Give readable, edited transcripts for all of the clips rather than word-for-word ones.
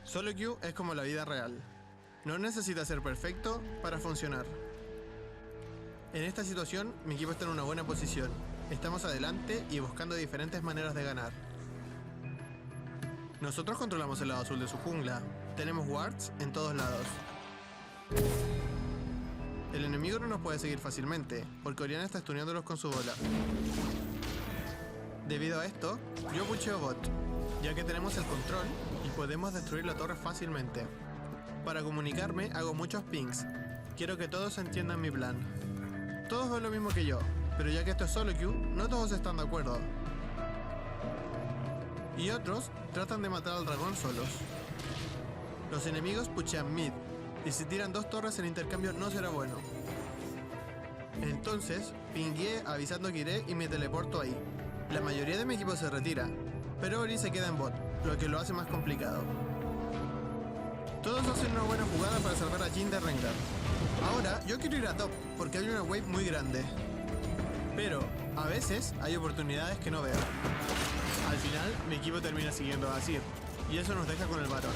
Solo queue es como la vida real. No necesita ser perfecto para funcionar. En esta situación, mi equipo está en una buena posición. Estamos adelante y buscando diferentes maneras de ganar. Nosotros controlamos el lado azul de su jungla. Tenemos wards en todos lados. El enemigo no nos puede seguir fácilmente, porque Oriana está stuneándolos con su bola. Debido a esto, yo pusheo bot, ya que tenemos el control y podemos destruir la torre fácilmente. Para comunicarme hago muchos pings. Quiero que todos entiendan mi plan. Todos ven lo mismo que yo, pero ya que esto es solo queue, no todos están de acuerdo. Y otros tratan de matar al dragón solos. Los enemigos pushean mid, y si tiran 2 torres el intercambio no será bueno. Entonces, pingué avisando que iré y me teleporto ahí. La mayoría de mi equipo se retira, pero Ori se queda en bot, lo que lo hace más complicado. Todos hacen una buena jugada para salvar a Jhin de Rengar. Ahora, yo quiero ir a top, porque hay una wave muy grande. Pero, a veces, hay oportunidades que no veo. Al final, mi equipo termina siguiendo a Sir, y eso nos deja con el varón.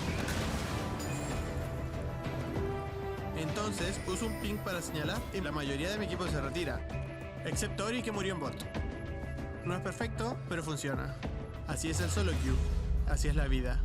Entonces, uso un ping para señalar y la mayoría de mi equipo se retira, excepto Ori que murió en bot. No es perfecto, pero funciona. Así es el solo queue, así es la vida.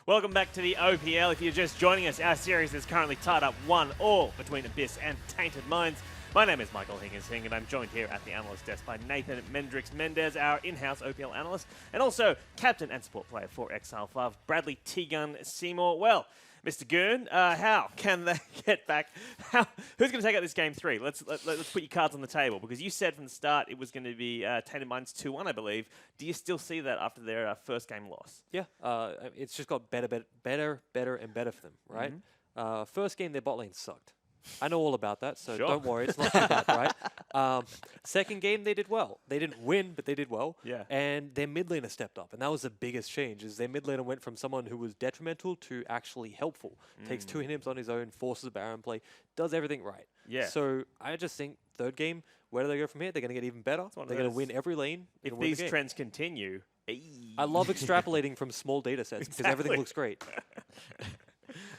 Welcome back to the OPL. If you're just joining us, our series is currently tied up 1-1 between Abyss and Tainted Minds. My name is Michael Higgins-Hing, and I'm joined here at the analyst desk by Nathan Mendrix-Mendez, our in-house OPL analyst, and also captain and support player for Exile 5, Bradley T-Gun Seymour. Well, Mr. Goon, how can they get back? Who's going to take out this game 3? Let's put your cards on the table, because you said from the start it was going to be Tainted Minds 2-1, I believe. Do you still see that after their first game loss? Yeah, it's just got better, and better for them, right? First game, their bot lane sucked. I know all about that, so don't worry, it's not too bad, right? Second game, they did well. They didn't win, but they did well. Yeah. And their mid laner stepped up, and that was the biggest change, is their mid laner went from someone who was detrimental to actually helpful. Takes 2 inhibs on his own, forces a Baron play, does everything right. Yeah. So I just think third game, where do they go from here? They're going to get even better. They're going to win every lane. If these trends continue... I love extrapolating from small data sets, because everything looks great.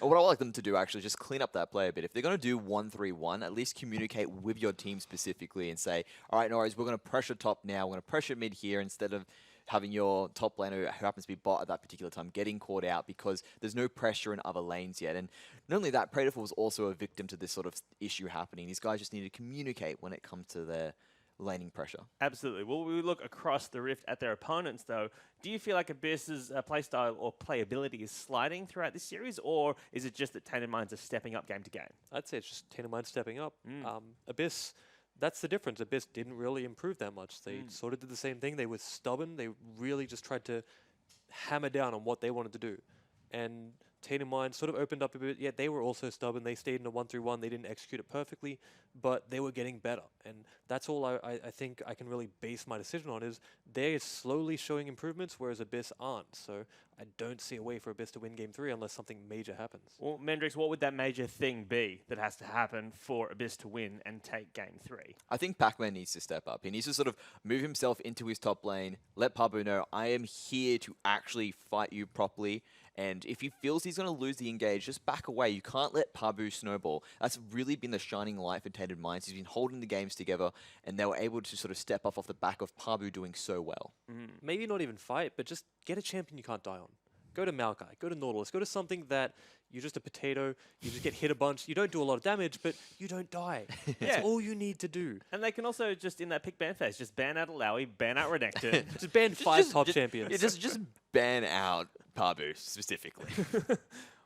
What I would like them to do actually is just clean up that play a bit. If they're going to do 1-3-1, at least communicate with your team specifically and say, all right, no worries, we're going to pressure top now, we're going to pressure mid here, instead of having your top laner who happens to be bot at that particular time getting caught out because there's no pressure in other lanes yet. And not only that, Praetor was also a victim to this sort of issue happening. These guys just need to communicate when it comes to their laning pressure. Absolutely. Well, we look across the rift at their opponents, though. Do you feel like Abyss's playstyle or playability is sliding throughout this series, or is it just that Tainted Minds are stepping up game to game? I'd say it's just Tainted Minds stepping up. Abyss, that's the difference. Abyss didn't really improve that much. They sort of did the same thing. They were stubborn. They really just tried to hammer down on what they wanted to do. And Tainted Minds sort of opened up a bit. Yeah, they were also stubborn. They stayed in a 1-3-1. They didn't execute it perfectly, but they were getting better. And that's all I think I can really base my decision on, is they're slowly showing improvements, whereas Abyss aren't. So I don't see a way for Abyss to win Game 3 unless something major happens. Well, Mendrix, what would that major thing be that has to happen for Abyss to win and take Game 3? I think Pac-Man needs to step up. He needs to sort of move himself into his top lane, let Pabu know, I am here to actually fight you properly. And if he feels he's going to lose the engage, just back away. You can't let Pabu snowball. That's really been the shining light for Tainted Minds. He's been holding the games together, and they were able to sort of step off the back of Pabu doing so well. Maybe not even fight, but just get a champion you can't die on. Go to Maokai, go to Nautilus, go to something that you're just a potato, you just get hit a bunch, you don't do a lot of damage, but you don't die. That's all you need to do. And they can also just, in that pick ban phase, just ban out Alawi, ban out Renekton. Just ban 5 top champions. Yeah, just ban out Pabu specifically.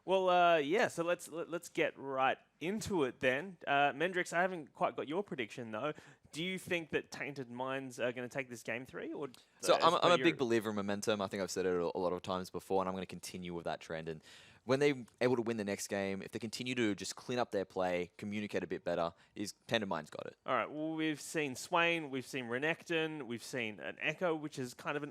Well, yeah, so let's get right into it then. Mendrix, I haven't quite got your prediction, though. Do you think that Tainted Minds are going to take this game 3? Or So I'm a big believer in momentum. I think I've said it a lot of times before, and I'm going to continue with that trend. And when they're able to win the next game, if they continue to just clean up their play, communicate a bit better, Tainted Minds got it. All right, well, we've seen Swain, we've seen Renekton, we've seen an Echo, which is kind of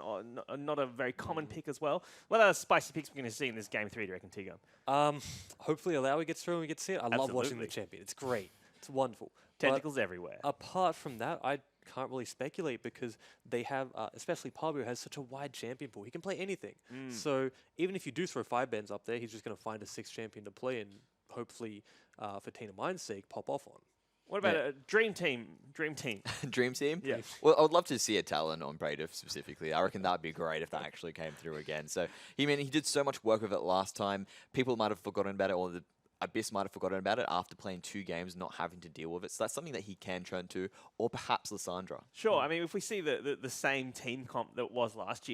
not a very common pick as well. What other spicy picks we're going to see in this game 3, do you reckon, Tigo? Hopefully Alawi gets through and we get to see it. I love watching the champion. It's great. It's wonderful. Tentacles everywhere. Apart from that, I can't really speculate because they have, especially Pabu has such a wide champion pool. He can play anything. So even if you do throw 5 bans up there, he's just going to find a 6th champion to play and hopefully, for Tainted Mind's sake, pop off on. What about a Dream Team? Dream Team. Dream Team? Yeah. Well, I would love to see a Talon on Bradiff specifically. I reckon that would be great if that actually came through again. So, he did so much work with it last time. People might have forgotten about it, or the Abyss might have forgotten about it after playing 2 games, not having to deal with it. So that's something that he can turn to, or perhaps Lissandra. Sure. I mean, if we see the same team comp that was last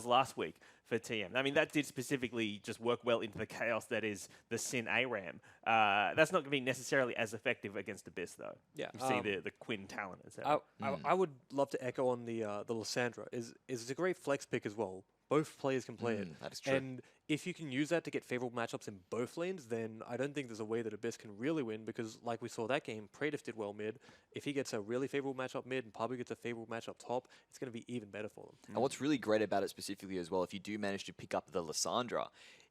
last week for TM, I mean, that did specifically just work well into the chaos that is the Sin ARAM. That's not going to be necessarily as effective against Abyss, though. Yeah. You see the Quinn talent, etc. I would love to echo on the Lissandra. Is a great flex pick as well. Both players can play it. That is true. And if you can use that to get favorable matchups in both lanes, then I don't think there's a way that Abyss can really win because, like we saw that game, Praetif did well mid. If he gets a really favorable matchup mid and Pabu gets a favorable matchup top, it's going to be even better for them. And what's really great about it specifically as well, if you do manage to pick up the Lissandra,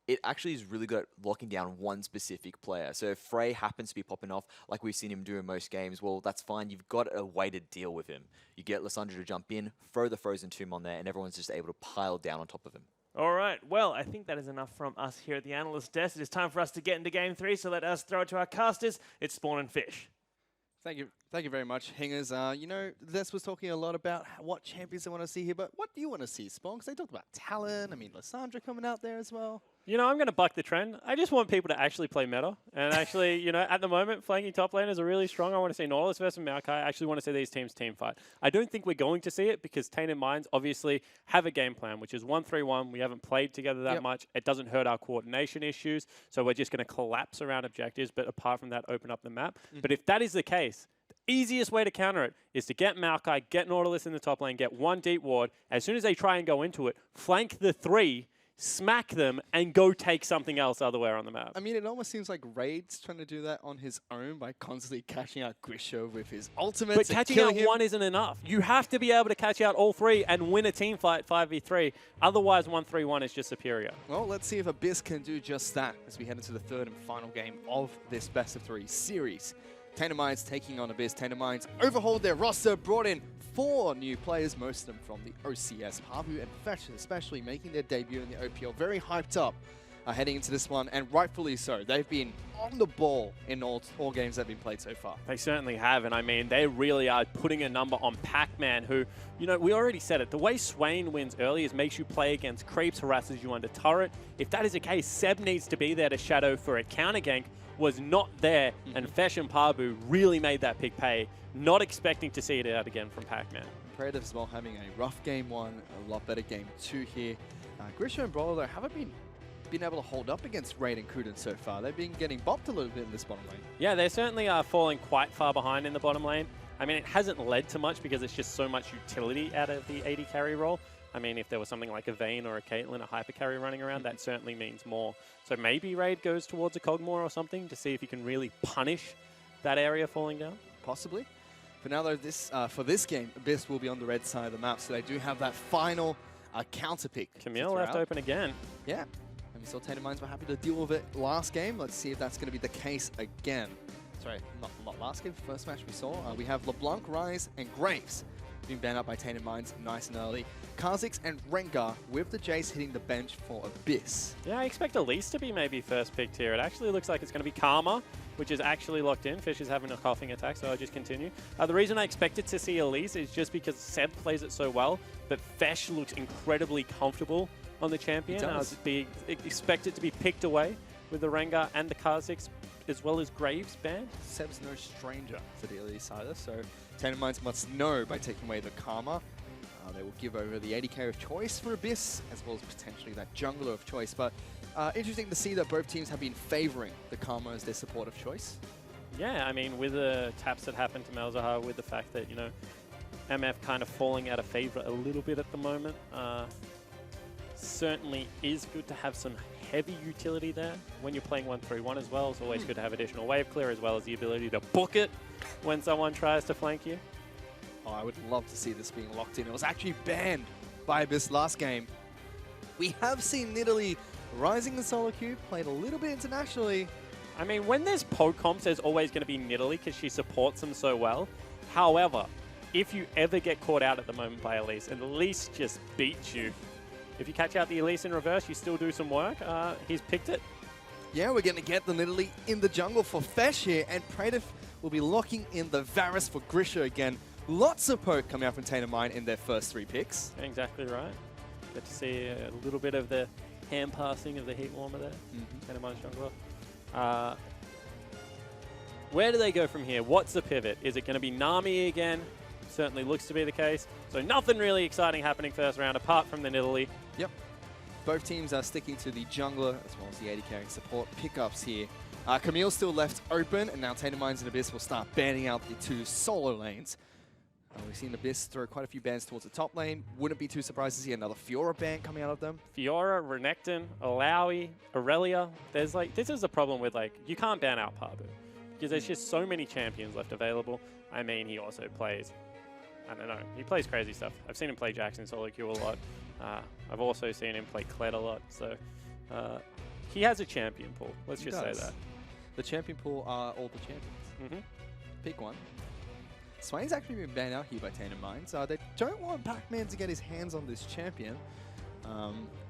it actually is really good at locking down one specific player. So if Frey happens to be popping off, like we've seen him do in most games, well, that's fine. You've got a way to deal with him. You get Lissandra to jump in, throw the Frozen Tomb on there, and everyone's just able to pile down on top of him. All right. Well, I think that is enough from us here at the Analyst Desk. It is time for us to get into Game 3, so let us throw it to our casters. It's Spawn and Fish. Thank you very much, Hingers. Des was talking a lot about what champions they want to see here, but what do you want to see, Spawn? Because they talked about Talon. I mean, Lissandra coming out there as well. You know, I'm going to buck the trend. I just want people to actually play meta. And actually, you know, at the moment, flanking top laners are really strong. I want to see Nautilus versus Maokai. I actually want to see these teams team fight. I don't think we're going to see it because Tainted Minds obviously have a game plan, which is 1-3-1. We haven't played together that much. It doesn't hurt our coordination issues. So we're just going to collapse around objectives. But apart from that, open up the map. But if that is the case, the easiest way to counter it is to get Maokai, get Nautilus in the top lane, get 1 deep ward. As soon as they try and go into it, flank the 3, smack them, and go take something else otherwhere on the map. I mean, it almost seems like Raid's trying to do that on his own by constantly catching out Grisha with his ultimates. But catching out one isn't enough. You have to be able to catch out all 3 and win a team fight 5v3. Otherwise, 1-3-1 is just superior. Well, let's see if Abyss can do just that as we head into the 3rd and final game of this best-of-3 series. Tainted Minds taking on Abyss. Tainted Minds overhauled their roster, brought in 4 new players, most of them from the OCS. Pabu and Fetch especially making their debut in the OPL. Very hyped up heading into this one, and rightfully so. They've been on the ball in all games that have been played so far. They certainly have, and I mean, they really are putting a number on Pac-Man, who, you know, we already said it. The way Swain wins early is makes you play against creeps, harasses you under turret. If that is the case, Seb needs to be there to shadow for a counter gank. Was not there, and Fesh and Pabu really made that pick pay, not expecting to see it out again from Pac-Man. Praetif as well having a rough game 1, a lot better game 2 here. Grisha and Brawler though haven't been able to hold up against Raid and Kuden so far. They've been getting bopped a little bit in this bottom lane. Yeah, they certainly are falling quite far behind in the bottom lane. I mean, it hasn't led to much because it's just so much utility out of the AD carry role. I mean, if there was something like a Vayne or a Caitlyn, a hyper carry running around, that certainly means more. So maybe Raid goes towards a Cogmore or something to see if he can really punish that area falling down. Possibly. For now, though, for this game, Abyss will be on the red side of the map, so they do have that final counter pick. Camille left open again. Yeah, and we saw Tainted Minds were happy to deal with it last game. Let's see if that's going to be the case again. Sorry, not last game, first match we saw. We have LeBlanc, Rise, and Graves being banned out by Tainted Minds nice and early. Kha'Zix and Rengar with the Jace hitting the bench for Abyss. Yeah, I expect Elise to be maybe first picked here. It actually looks like it's going to be Karma, which is actually locked in. Fish is having a coughing attack, so I'll just continue. The reason I expected to see Elise is just because Seb plays it so well, but Fesh looks incredibly comfortable on the champion. does. Expect it to be picked away with the Rengar and the Kha'Zix, as well as Graves banned. Seb's no stranger to the elite side, so Tainted Minds must know by taking away the Karma. They will give over the 80k of choice for Abyss, as well as potentially that jungler of choice. But interesting to see that both teams have been favoring the Karma as their support of choice. Yeah, I mean, with the taps that happened to Malzahar, with the fact that, you know, MF kind of falling out of favor a little bit at the moment, certainly is good to have some heavy utility there. When you're playing 1-3-1 as well, it's always good to have additional wave clear, as well as the ability to book it when someone tries to flank you. Oh, I would love to see this being locked in. It was actually banned by Abyss last game. We have seen Nidalee rising in solo queue, played a little bit internationally. I mean, when there's poke comps, there's always going to be Nidalee because she supports them so well. However, if you ever get caught out at the moment by Elise, and Elise just beats you, if you catch out the Elise in reverse, you still do some work. He's picked it. Yeah, we're going to get the Nidalee in the jungle for Fesh here, and Praetor will be locking in the Varus for Grisha again. Lots of poke coming out from Tainted Mind in their first 3 picks. Exactly right. Get to see a little bit of the hand passing of the heat warmer there. Tainted Mind's jungler. Where do they go from here? What's the pivot? Is it going to be Nami again? Certainly looks to be the case. So nothing really exciting happening first round apart from the Nidalee. Yep. Both teams are sticking to the jungler as well as the AD carrying support pickups here. Camille's still left open, and now Tainted Minds and Abyss will start banning out the 2 solo lanes. We've seen Abyss throw quite a few bans towards the top lane. Wouldn't be too surprised to see another Fiora ban coming out of them. Fiora, Renekton, Alawi, Aurelia. There's like, this is the problem with, like, you can't ban out Parbu because there's just so many champions left available. I mean, he also plays, I don't know, he plays crazy stuff. I've seen him play Jackson solo queue a lot. I've also seen him play Kled a lot. So he has a champion pool. Let's just say that. The champion pool are all the champions. Pick one. Swain's actually been banned out here by Tainted Minds. They don't want Pac-Man to get his hands on this champion.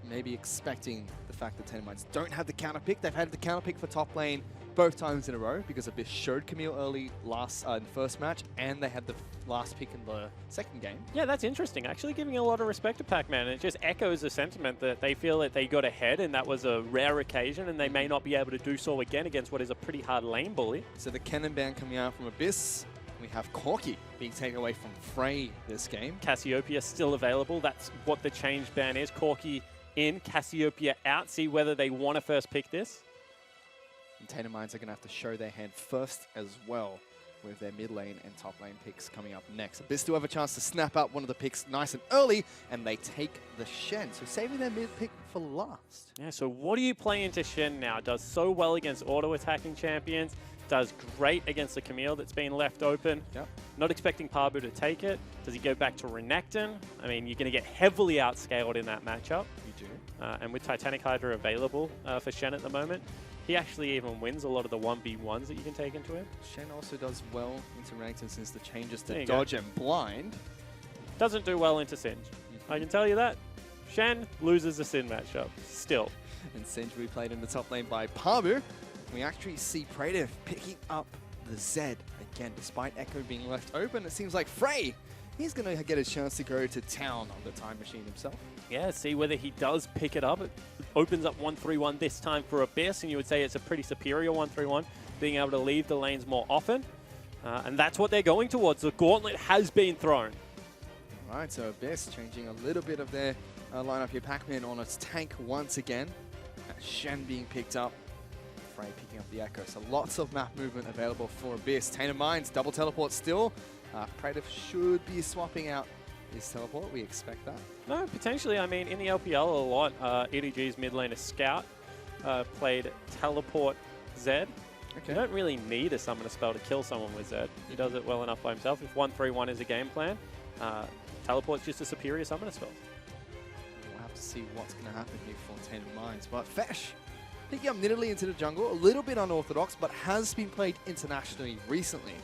Maybe expecting the fact that Tainted Minds don't have the counter pick. They've had the counter pick for top lane both times in a row because Abyss showed Camille early in the first match, and they had the last pick in the second game. Yeah, that's interesting. Actually giving a lot of respect to Pac-Man. It just echoes the sentiment that they feel that they got ahead and that was a rare occasion and they may not be able to do so again against what is a pretty hard lane bully. So the cannon ban coming out from Abyss. We have Corki being taken away from Frey this game. Cassiopeia still available. That's what the change ban is. Corki in, Cassiopeia out. See whether they want to first pick this. And Tainted Minds are going to have to show their hand first as well with their mid lane and top lane picks coming up next. Abyss still have a chance to snap up one of the picks nice and early, and they take the Shen. So saving their mid pick for last. Yeah, so what do you play into Shen now? Does so well against auto-attacking champions. Does great against the Camille that's been left open. Yep. Not expecting Parbu to take it. Does he go back to Renekton? I mean, you're going to get heavily outscaled in that matchup. You do. And with Titanic Hydra available for Shen at the moment, he actually even wins a lot of the 1v1s that you can take into him. Shen also does well into Renekton since the changes There to you dodge and blind. Doesn't do well into Singe. I can tell you that. Shen loses the Sin matchup, still. And Singe will be played in the top lane by Parbu. We actually see Praetor picking up the Zed again, despite Echo being left open. It seems like Frey, he's going to get a chance to go to town on the Time Machine himself. Yeah, see whether he does pick it up. It opens up 1-3-1 this time for Abyss, and you would say it's a pretty superior 1-3-1, being able to leave the lanes more often. And that's what they're going towards. The gauntlet has been thrown. All right, so Abyss changing a little bit of their lineup here. Pac-Man on its tank once again. Shen being picked up. Frey picking up the Echo. So lots of map movement available for Abyss. Tainted Minds, double teleport still. Praetor should be swapping out his teleport. We expect that. No, potentially. I mean, in the LPL a lot, EDG's mid laner Scout played teleport Zed. Okay. You don't really need a summon a spell to kill someone with Zed. He does it well enough by himself. If 1-3-1 is a game plan, teleport's just a superior summoner spell. We'll have to see what's going to happen here for Tainted Minds. But Fesh picking up Nidalee into the jungle, a little bit unorthodox, but has been played internationally recently.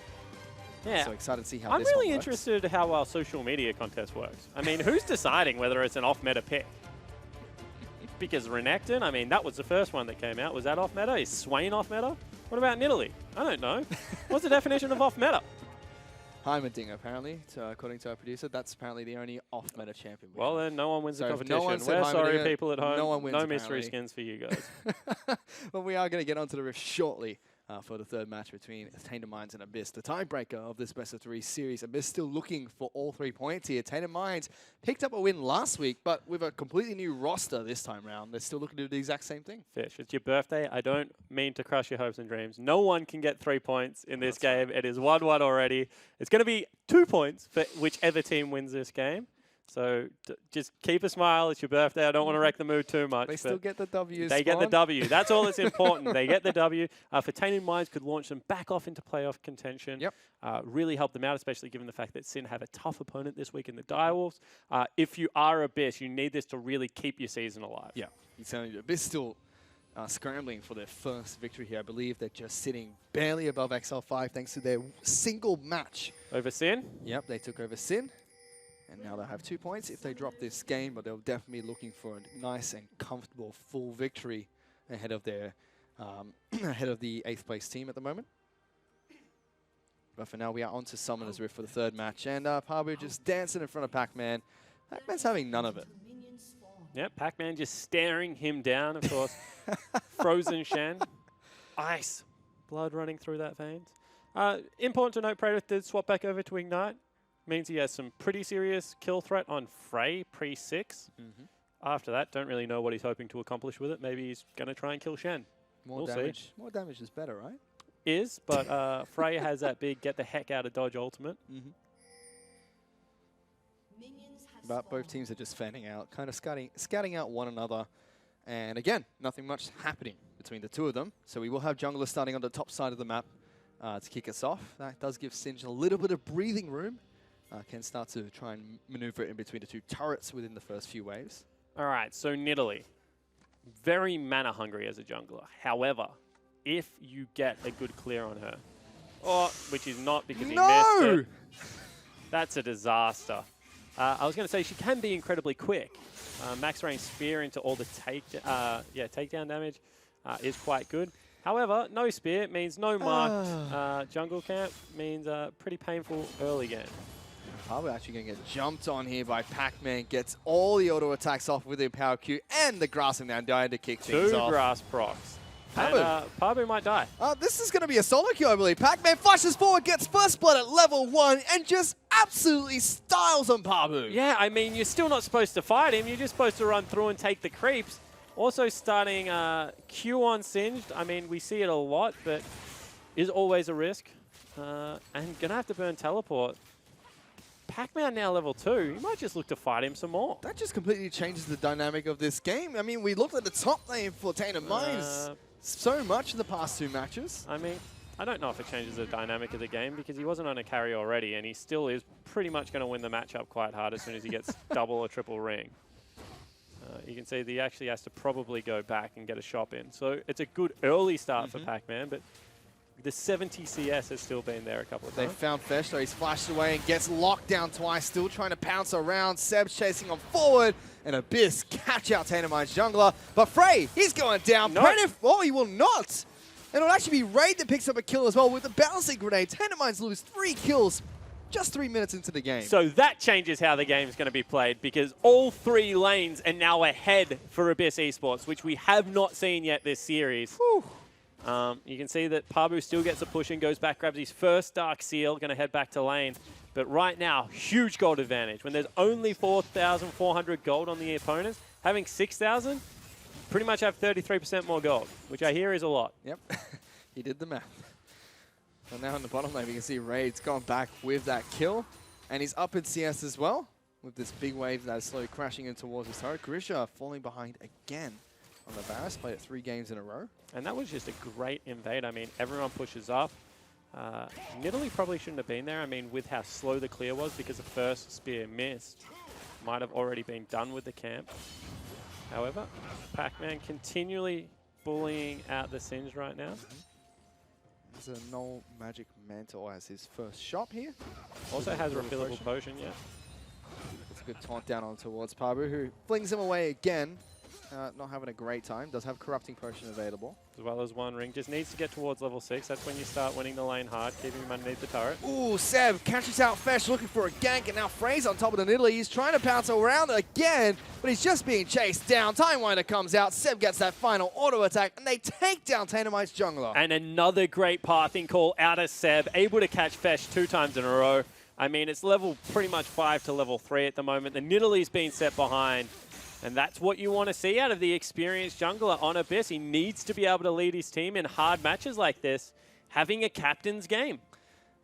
Yeah. So excited to see how I'm this really one works. interested how our social media contest works. I mean, who's deciding whether it's an off-meta pick? Because Renekton, I mean, that was the first one that came out. Was that off-meta? Is Swain off-meta? What about Nidalee? I don't know. What's the definition of off-meta? Heimerdinger, apparently, according to our producer. That's apparently the only off-meta champion. Well, then no one wins So the if competition. no one said We're sorry, Heimerdinger, people at home. no one wins, No mystery apparently. skins for you guys. But we are going to get onto the rift shortly for the third match between Tainted Minds and Abyss, the tiebreaker of this best-of-3 series. Abyss still looking for all 3 points here. Tainted Minds picked up a win last week, but with a completely new roster this time around. They're still looking to do the exact same thing. Fish, it's your birthday. I don't mean to crush your hopes and dreams. No one can get 3 points in this game. It is 1-1 already. It's going to be 2 points for whichever team wins this game. So just keep a smile. It's your birthday. I don't want to wreck the mood too much. They still get the W. They get the W. That's all that's important. They get the W. For Tainted Minds could launch them back off into playoff contention. Yep. Really help them out, especially given the fact that Sin have a tough opponent this week in the Direwolves. If you are Abyss, you need this to really keep your season alive. Yeah. He's telling you, Abyss still scrambling for their first victory here. I believe they're just sitting barely above XL5 thanks to their single match. Over Sin? Yep, they took over Sin. And now they'll have 2 points if they drop this game, but they'll definitely be looking for a nice and comfortable full victory ahead of their ahead of the 8th place team at the moment. But for now, we are on to Summoner's Rift for the third match, and Pabu just dancing in front of Pac-Man. Pac-Man's having none of it. Yep, Pac-Man just staring him down, of course. Frozen Shen. Ice. Blood running through that veins. Important to note, Predator did swap back over to Ignite. Means he has some pretty serious kill threat on Frey pre-6. After that, don't really know what he's hoping to accomplish with it. Maybe he's going to try and kill Shen. More damage. More damage is better, right? But Frey has that big get the heck out of dodge ultimate. But both teams are just fanning out, kind of scouting out one another. And again, nothing much happening between the two of them. So we will have junglers starting on the top side of the map to kick us off. That does give Singe a little bit of breathing room. Can start to try and maneuver in between the two turrets within the first few waves. All right, so Nidalee, very mana hungry as a jungler. However, if you get a good clear on her, or which is not because he missed it, that's a disaster. I was going to say she can be incredibly quick. Max range spear into all the takedown damage is quite good. However, no spear means no marked jungle camp, means pretty painful early game. Probably actually going to get jumped on here by Pac-Man. Gets all the auto attacks off with their power Q and the grassing down dying to kick things off. 2 grass procs. Pabu. And Pabu might die. This is going to be a solo queue, I believe. Pac-Man flashes forward, gets first blood at level 1, and just absolutely styles on Pabu. Yeah, I mean, you're still not supposed to fight him. You're just supposed to run through and take the creeps. Also starting Q on Singed. I mean, we see it a lot, but is always a risk. And going to have to burn teleport. Pac-Man now level 2. You might just look to fight him some more. That just completely changes the dynamic of this game. I mean, we looked at the top lane for Tainted Minds so much in the past 2 matches. I mean, I don't know if it changes the dynamic of the game because he wasn't on a carry already, and he still is pretty much going to win the matchup quite hard as soon as he gets double or triple ring. You can see that he actually has to probably go back and get a shop in. So it's a good early start for Pac-Man, but the 70 CS has still been there a couple of They times. found Fesh, though. He's flashed away and gets locked down twice. Still trying to pounce around. Seb's chasing on forward. And Abyss catch out Tainted Minds jungler. But Frey, he's going down. Nope. Oh, he will not. And it'll actually be Raid that picks up a kill as well with the balancing grenade. Tainted Minds lose 3 kills just 3 minutes into the game. So that changes how the game is going to be played because all 3 lanes are now ahead for Abyss Esports, which we have not seen yet this series. Whew. You can see that Pabu still gets a push and goes back, grabs his first Dark Seal, going to head back to lane. But right now, huge gold advantage. When there's only 4,400 gold on the opponents, having 6,000, pretty much have 33% more gold, which I hear is a lot. Yep, he did the math. So now in the bottom lane, we can see Raid's gone back with that kill. And he's up in CS as well, with this big wave that is slowly crashing in towards his turret. Grisha falling behind again on the Varus, played it 3 games in a row. And that was just a great invade. I mean, everyone pushes up. Nidalee probably shouldn't have been there. I mean, with how slow the clear was because the first spear missed. Might have already been done with the camp. However, Pac-Man continually bullying out the Singe right now. There's a null magic mantle as his first shop here. Also has a refillable potion, yeah. It's a good taunt down on towards Pabu, who flings him away again. not having a great time. Does have Corrupting Potion available. As well as one ring. Just needs to get towards level 6. That's when you start winning the lane hard, keeping him underneath the turret. Ooh, Seb catches out Fesh looking for a gank, and now Frey's on top of the Nidalee. He's trying to pounce around again, but he's just being chased down. Timewinder comes out. Seb gets that final auto attack, and they take down Tainted jungler. And another great pathing call out of Seb, able to catch Fesh 2 times in a row. I mean, it's level pretty much 5 to level 3 at the moment. The Nidalee's been set behind. And that's what you want to see out of the experienced jungler on Abyss. He needs to be able to lead his team in hard matches like this, having a captain's game.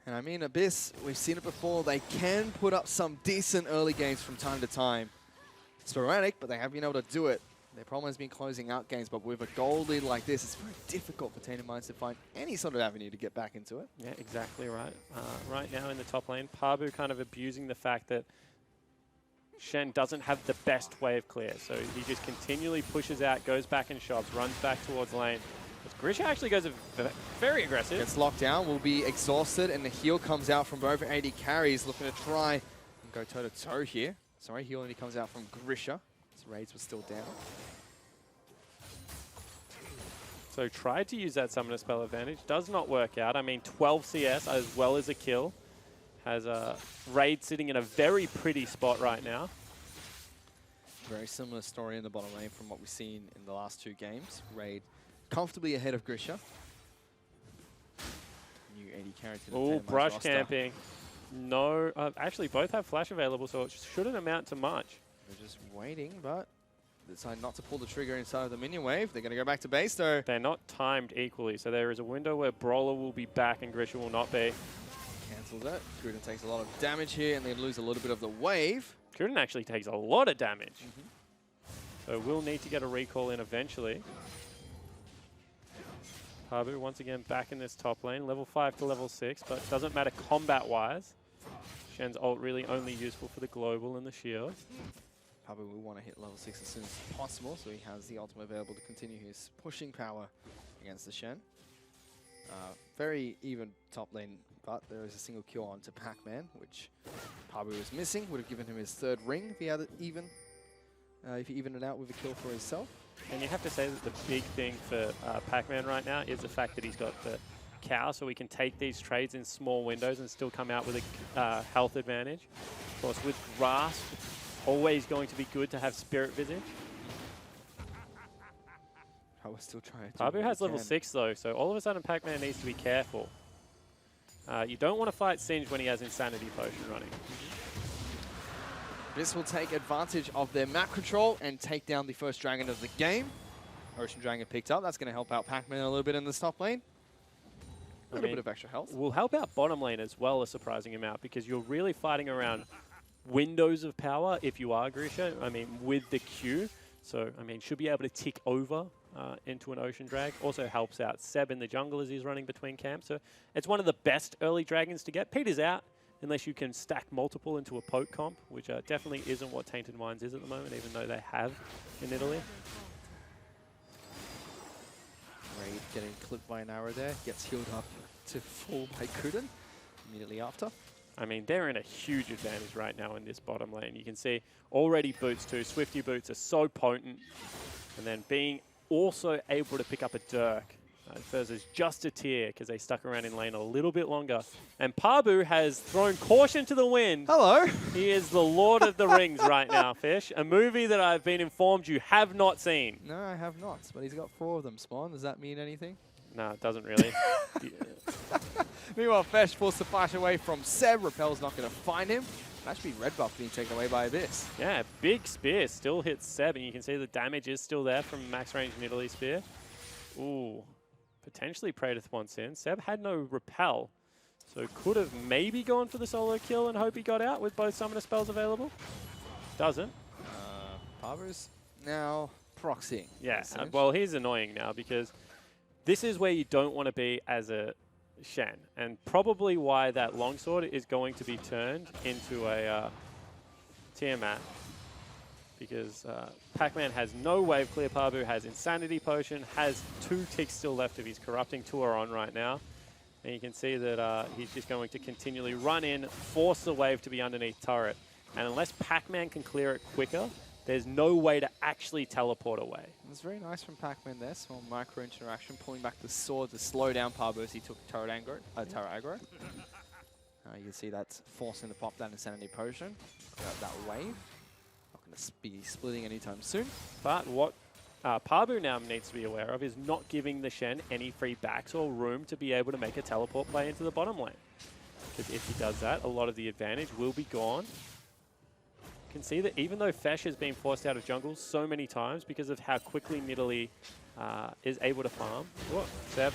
And I mean, Abyss, we've seen it before. They can put up some decent early games from time to time. It's sporadic, but they have been able to do it. Their problem has been closing out games, but with a gold lead like this, it's very difficult for Tainted to find any sort of avenue to get back into it. Yeah, exactly right. Right now in the top lane, Pabu kind of abusing the fact that Shen doesn't have the best wave clear, so he just continually pushes out, goes back and shops, runs back towards lane. But Grisha actually goes very aggressive. Gets locked down, will be exhausted, and the heal comes out from both AD carries, looking to try and go toe-to-toe here. Sorry, heal only comes out from Grisha. His raids were still down. So tried to use that summoner spell advantage, does not work out. I mean, 12 CS as well as a kill. Has a Raid sitting in a very pretty spot right now. Very similar story in the bottom lane from what we've seen in the last 2 games. Raid comfortably ahead of Grisha. New AD carry to the Oh, 10 brush roster. camping. No, actually both have flash available, so it shouldn't amount to much. They're just waiting, but decide not to pull the trigger inside of the minion wave. They're going to go back to base though. They're not timed equally, so there is a window where Brawler will be back and Grisha will not be. Cancels it. Gruden takes a lot of damage here, and they lose a little bit of the wave. Gruden actually takes a lot of damage. So we'll need to get a recall in eventually. Pabu once again back in this top lane, level 5 to level 6, but doesn't matter combat-wise. Shen's ult really only useful for the global and the shield. Pabu will want to hit level 6 as soon as possible, so he has the ultimate available to continue his pushing power against the Shen. Very even top lane, but there is a single kill onto Pac-Man, which Pabu was missing. Would have given him his 3rd ring if he had it even. If he evened it out with a kill for himself. And you have to say that the big thing for Pac-Man right now is the fact that he's got the cow, so he can take these trades in small windows and still come out with a health advantage. Of course, with Grasp, always going to be good to have Spirit Visage. Pabu's still trying to. Pabu has level 6 though, so all of a sudden Pac-Man needs to be careful. You don't want to fight Singe when he has Insanity Potion running. This will take advantage of their map control and take down the first dragon of the game. Ocean Dragon picked up. That's going to help out Pac-Man a little bit in this top lane. A little bit of extra health. Will help out bottom lane as well, a surprising amount, because you're really fighting around windows of power if you are Grisha. I mean, with the Q. So, I mean, should be able to tick over into an Ocean Drag. Also helps out Seb in the jungle as he's running between camps. So it's one of the best early dragons to get. Peter's out unless you can stack multiple into a poke comp, which definitely isn't what Tainted Minds is at the moment, even though they have in Italy. Raid getting clipped by an arrow there. Gets healed up to full by Kuden immediately after. I mean, they're in a huge advantage right now in this bottom lane. You can see already boots too. Swifty boots are so potent. And then being also able to pick up a Dirk versus just a tier because they stuck around in lane a little bit longer. And Pabu has thrown caution to the wind. Hello. He is the Lord of the Rings right now, Fish. A movie that I've been informed you have not seen. No, I have not, but he's got 4 of them, Spawn. Does that mean anything? No, it doesn't really. Meanwhile, Fesh forced to flash away from Seb. Repel's not going to find him. That should be red buff being taken away by Abyss. Yeah, big spear still hits Seb, and you can see the damage is still there from max range Nidalee spear. Ooh, potentially Praedyth once in. Seb had no repel, so could have maybe gone for the solo kill and hope he got out with both summoner spells available. Doesn't. Pabu's now proxying. Yeah, well, he's annoying now because this is where you don't want to be as a Shen, and probably why that longsword is going to be turned into a Tiamat, because Pac-Man has no wave clear. Pabu has Insanity Potion, has 2 ticks still left of his Corrupting. 2 are on right now, and you can see that he's just going to continually run in, force the wave to be underneath turret, and unless Pac-Man can clear it quicker, there's no way to actually teleport away. It was very nice from Pac-Man there. Small micro interaction, pulling back the sword to slow down Parbo as he took turret aggro. You can see that's forcing the pop that Insanity Potion. Grab that wave. Not going to be splitting anytime soon. But what Parbu now needs to be aware of is not giving the Shen any free backs or room to be able to make a teleport play into the bottom lane. Because if he does that, a lot of the advantage will be gone. You can see that even though Fesh has been forced out of jungle so many times because of how quickly Nidalee is able to farm. Whoa, Seb.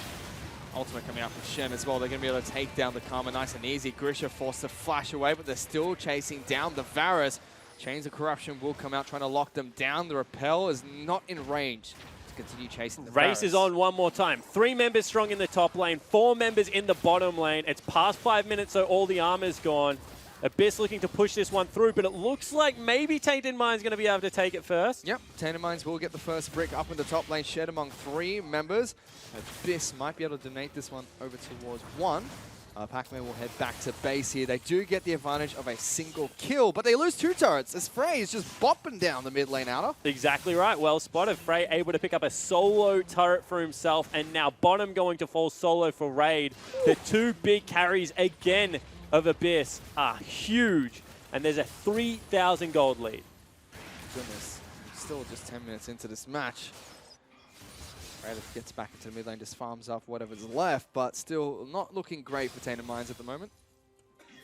Ultimate coming out from Shen as well. They're going to be able to take down the Karma nice and easy. Grisha forced to flash away, but they're still chasing down the Varus. Chains of Corruption will come out trying to lock them down. The Repel is not in range to continue chasing the Race Varus. is on one more time. 3 members strong in the top lane, 4 members in the bottom lane. It's past 5 minutes, so all the armor's gone. Abyss looking to push this one through, but it looks like maybe Tainted Mind's going to be able to take it first. Yep, Tainted Minds will get the first brick up in the top lane, shared among 3 members. Abyss might be able to donate this one over towards 1. Pac-Man will head back to base here. They do get the advantage of a single kill, but they lose 2 turrets as Frey is just bopping down the mid lane outer. Exactly right. Well spotted. Frey able to pick up a solo turret for himself, and now bottom going to fall solo for Raid. The 2 big carries again of Abyss are huge, and there's a 3,000 gold lead. Goodness, still just 10 minutes into this match. Raid gets back into the mid lane, just farms up whatever's left, but still not looking great for Tainted Minds at the moment.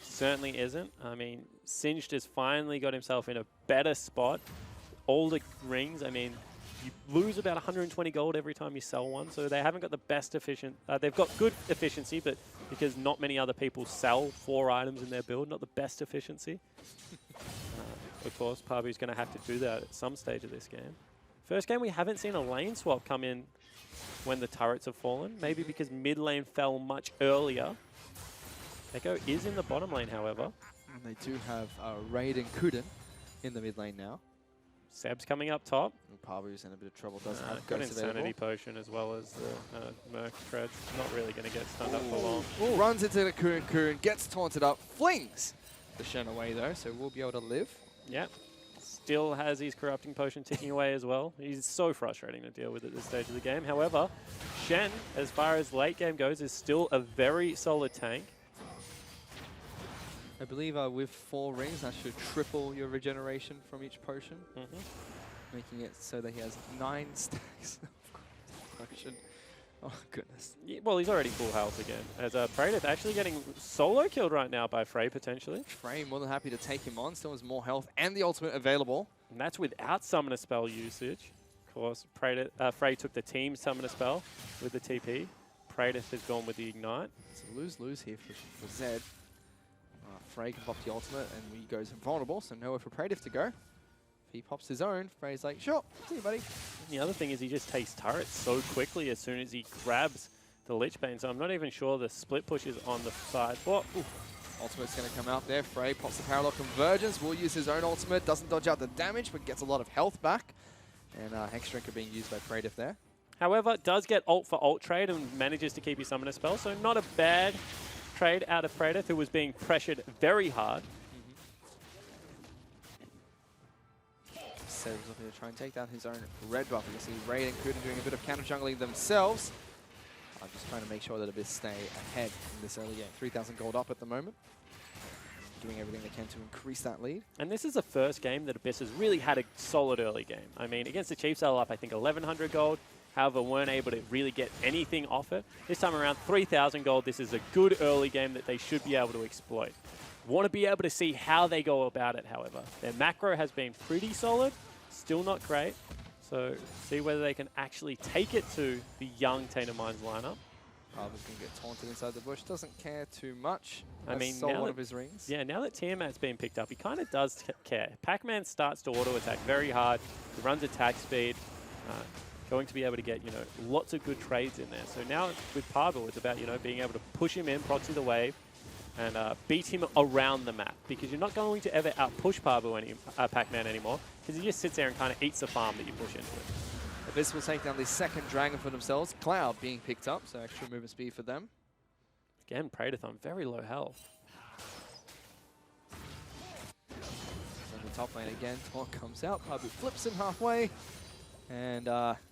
Certainly isn't. I mean, Singed has finally got himself in a better spot. All the rings, I mean, you lose about 120 gold every time you sell one, so they haven't got the best efficient. They've got good efficiency, but because not many other people sell 4 items in their build, not the best efficiency. Of course, Parbu's going to have to do that at some stage of this game. First game, we haven't seen a lane swap come in when the turrets have fallen. Maybe because mid lane fell much earlier. Echo is in the bottom lane, however. And they do have Raid and Kuden in the mid lane now. Seb's coming up top. Parbu's in a bit of trouble. Doesn't have Got Ghost Insanity available. Potion as well as the Merc Tread. Not really going to get stunned up for long. Ooh, runs into the Kun, gets taunted up, flings the Shen away though, so we'll be able to live. Yep. Still has his Corrupting Potion ticking away as well. He's so frustrating to deal with at this stage of the game. However, Shen, as far as late game goes, is still a very solid tank. I believe with 4 rings, that should triple your regeneration from each potion, making it so that he has 9 stacks of potion. Oh, goodness. Yeah, well, he's already full health again. As Praedyth actually getting solo killed right now by Frey, potentially. Frey more than happy to take him on. Still has more health and the ultimate available. And that's without Summoner Spell usage. Of course, Frey took the team Summoner Spell with the TP. Praedyth has gone with the Ignite. It's a lose-lose here for Zed. Frey can pop the ultimate and he goes invulnerable, so nowhere for Praedyth to go. If he pops his own, Frey's like, sure, see you, buddy. And the other thing is he just takes turrets so quickly as soon as he grabs the Lich Bane, so I'm not even sure the split push is on the side. Oh, Ultimate's going to come out there. Frey pops the Parallel Convergence, will use his own ultimate, doesn't dodge out the damage, but gets a lot of health back. And Hex Drinker being used by Praedyth there. However, does get ult for ult trade and manages to keep his Summoner Spell, so not a bad trade out of Praedyth, who was being pressured very hard. Seb's looking to try and take down his own red buff. You can see Raid and Kuden doing a bit of counter jungling themselves. I'm just trying to make sure that Abyss stay ahead in this early game. 3,000 gold up at the moment. Doing everything they can to increase that lead. And this is the first game that Abyss has really had a solid early game. I mean, against the Chiefs, they were up, I think, 1,100 gold. However, weren't able to really get anything off it. This time around, 3,000 gold. This is a good early game that they should be able to exploit. Want to be able to see how they go about it, however. Their macro has been pretty solid, still not great. So see whether they can actually take it to the young Tainted Minds lineup. Harvard's going to get taunted inside the bush. Doesn't care too much. I mean, sold now one that, of his rings. Yeah, now that Tiamat's been picked up, he kind of does care. Pac-Man starts to auto-attack very hard. He runs attack speed. Going to be able to get, you know, lots of good trades in there. So now with Parvo, it's about, you know, being able to push him in, proxy the wave, and beat him around the map. Because you're not going to ever out-push Parvo Pac-Man anymore, because he just sits there and kind of eats the farm that you push into it. Abyss will take down the second dragon for themselves. Cloud being picked up, so extra movement speed for them. Again, Praedyth on very low health. So top lane again. Taunt comes out, Pabu flips him halfway. And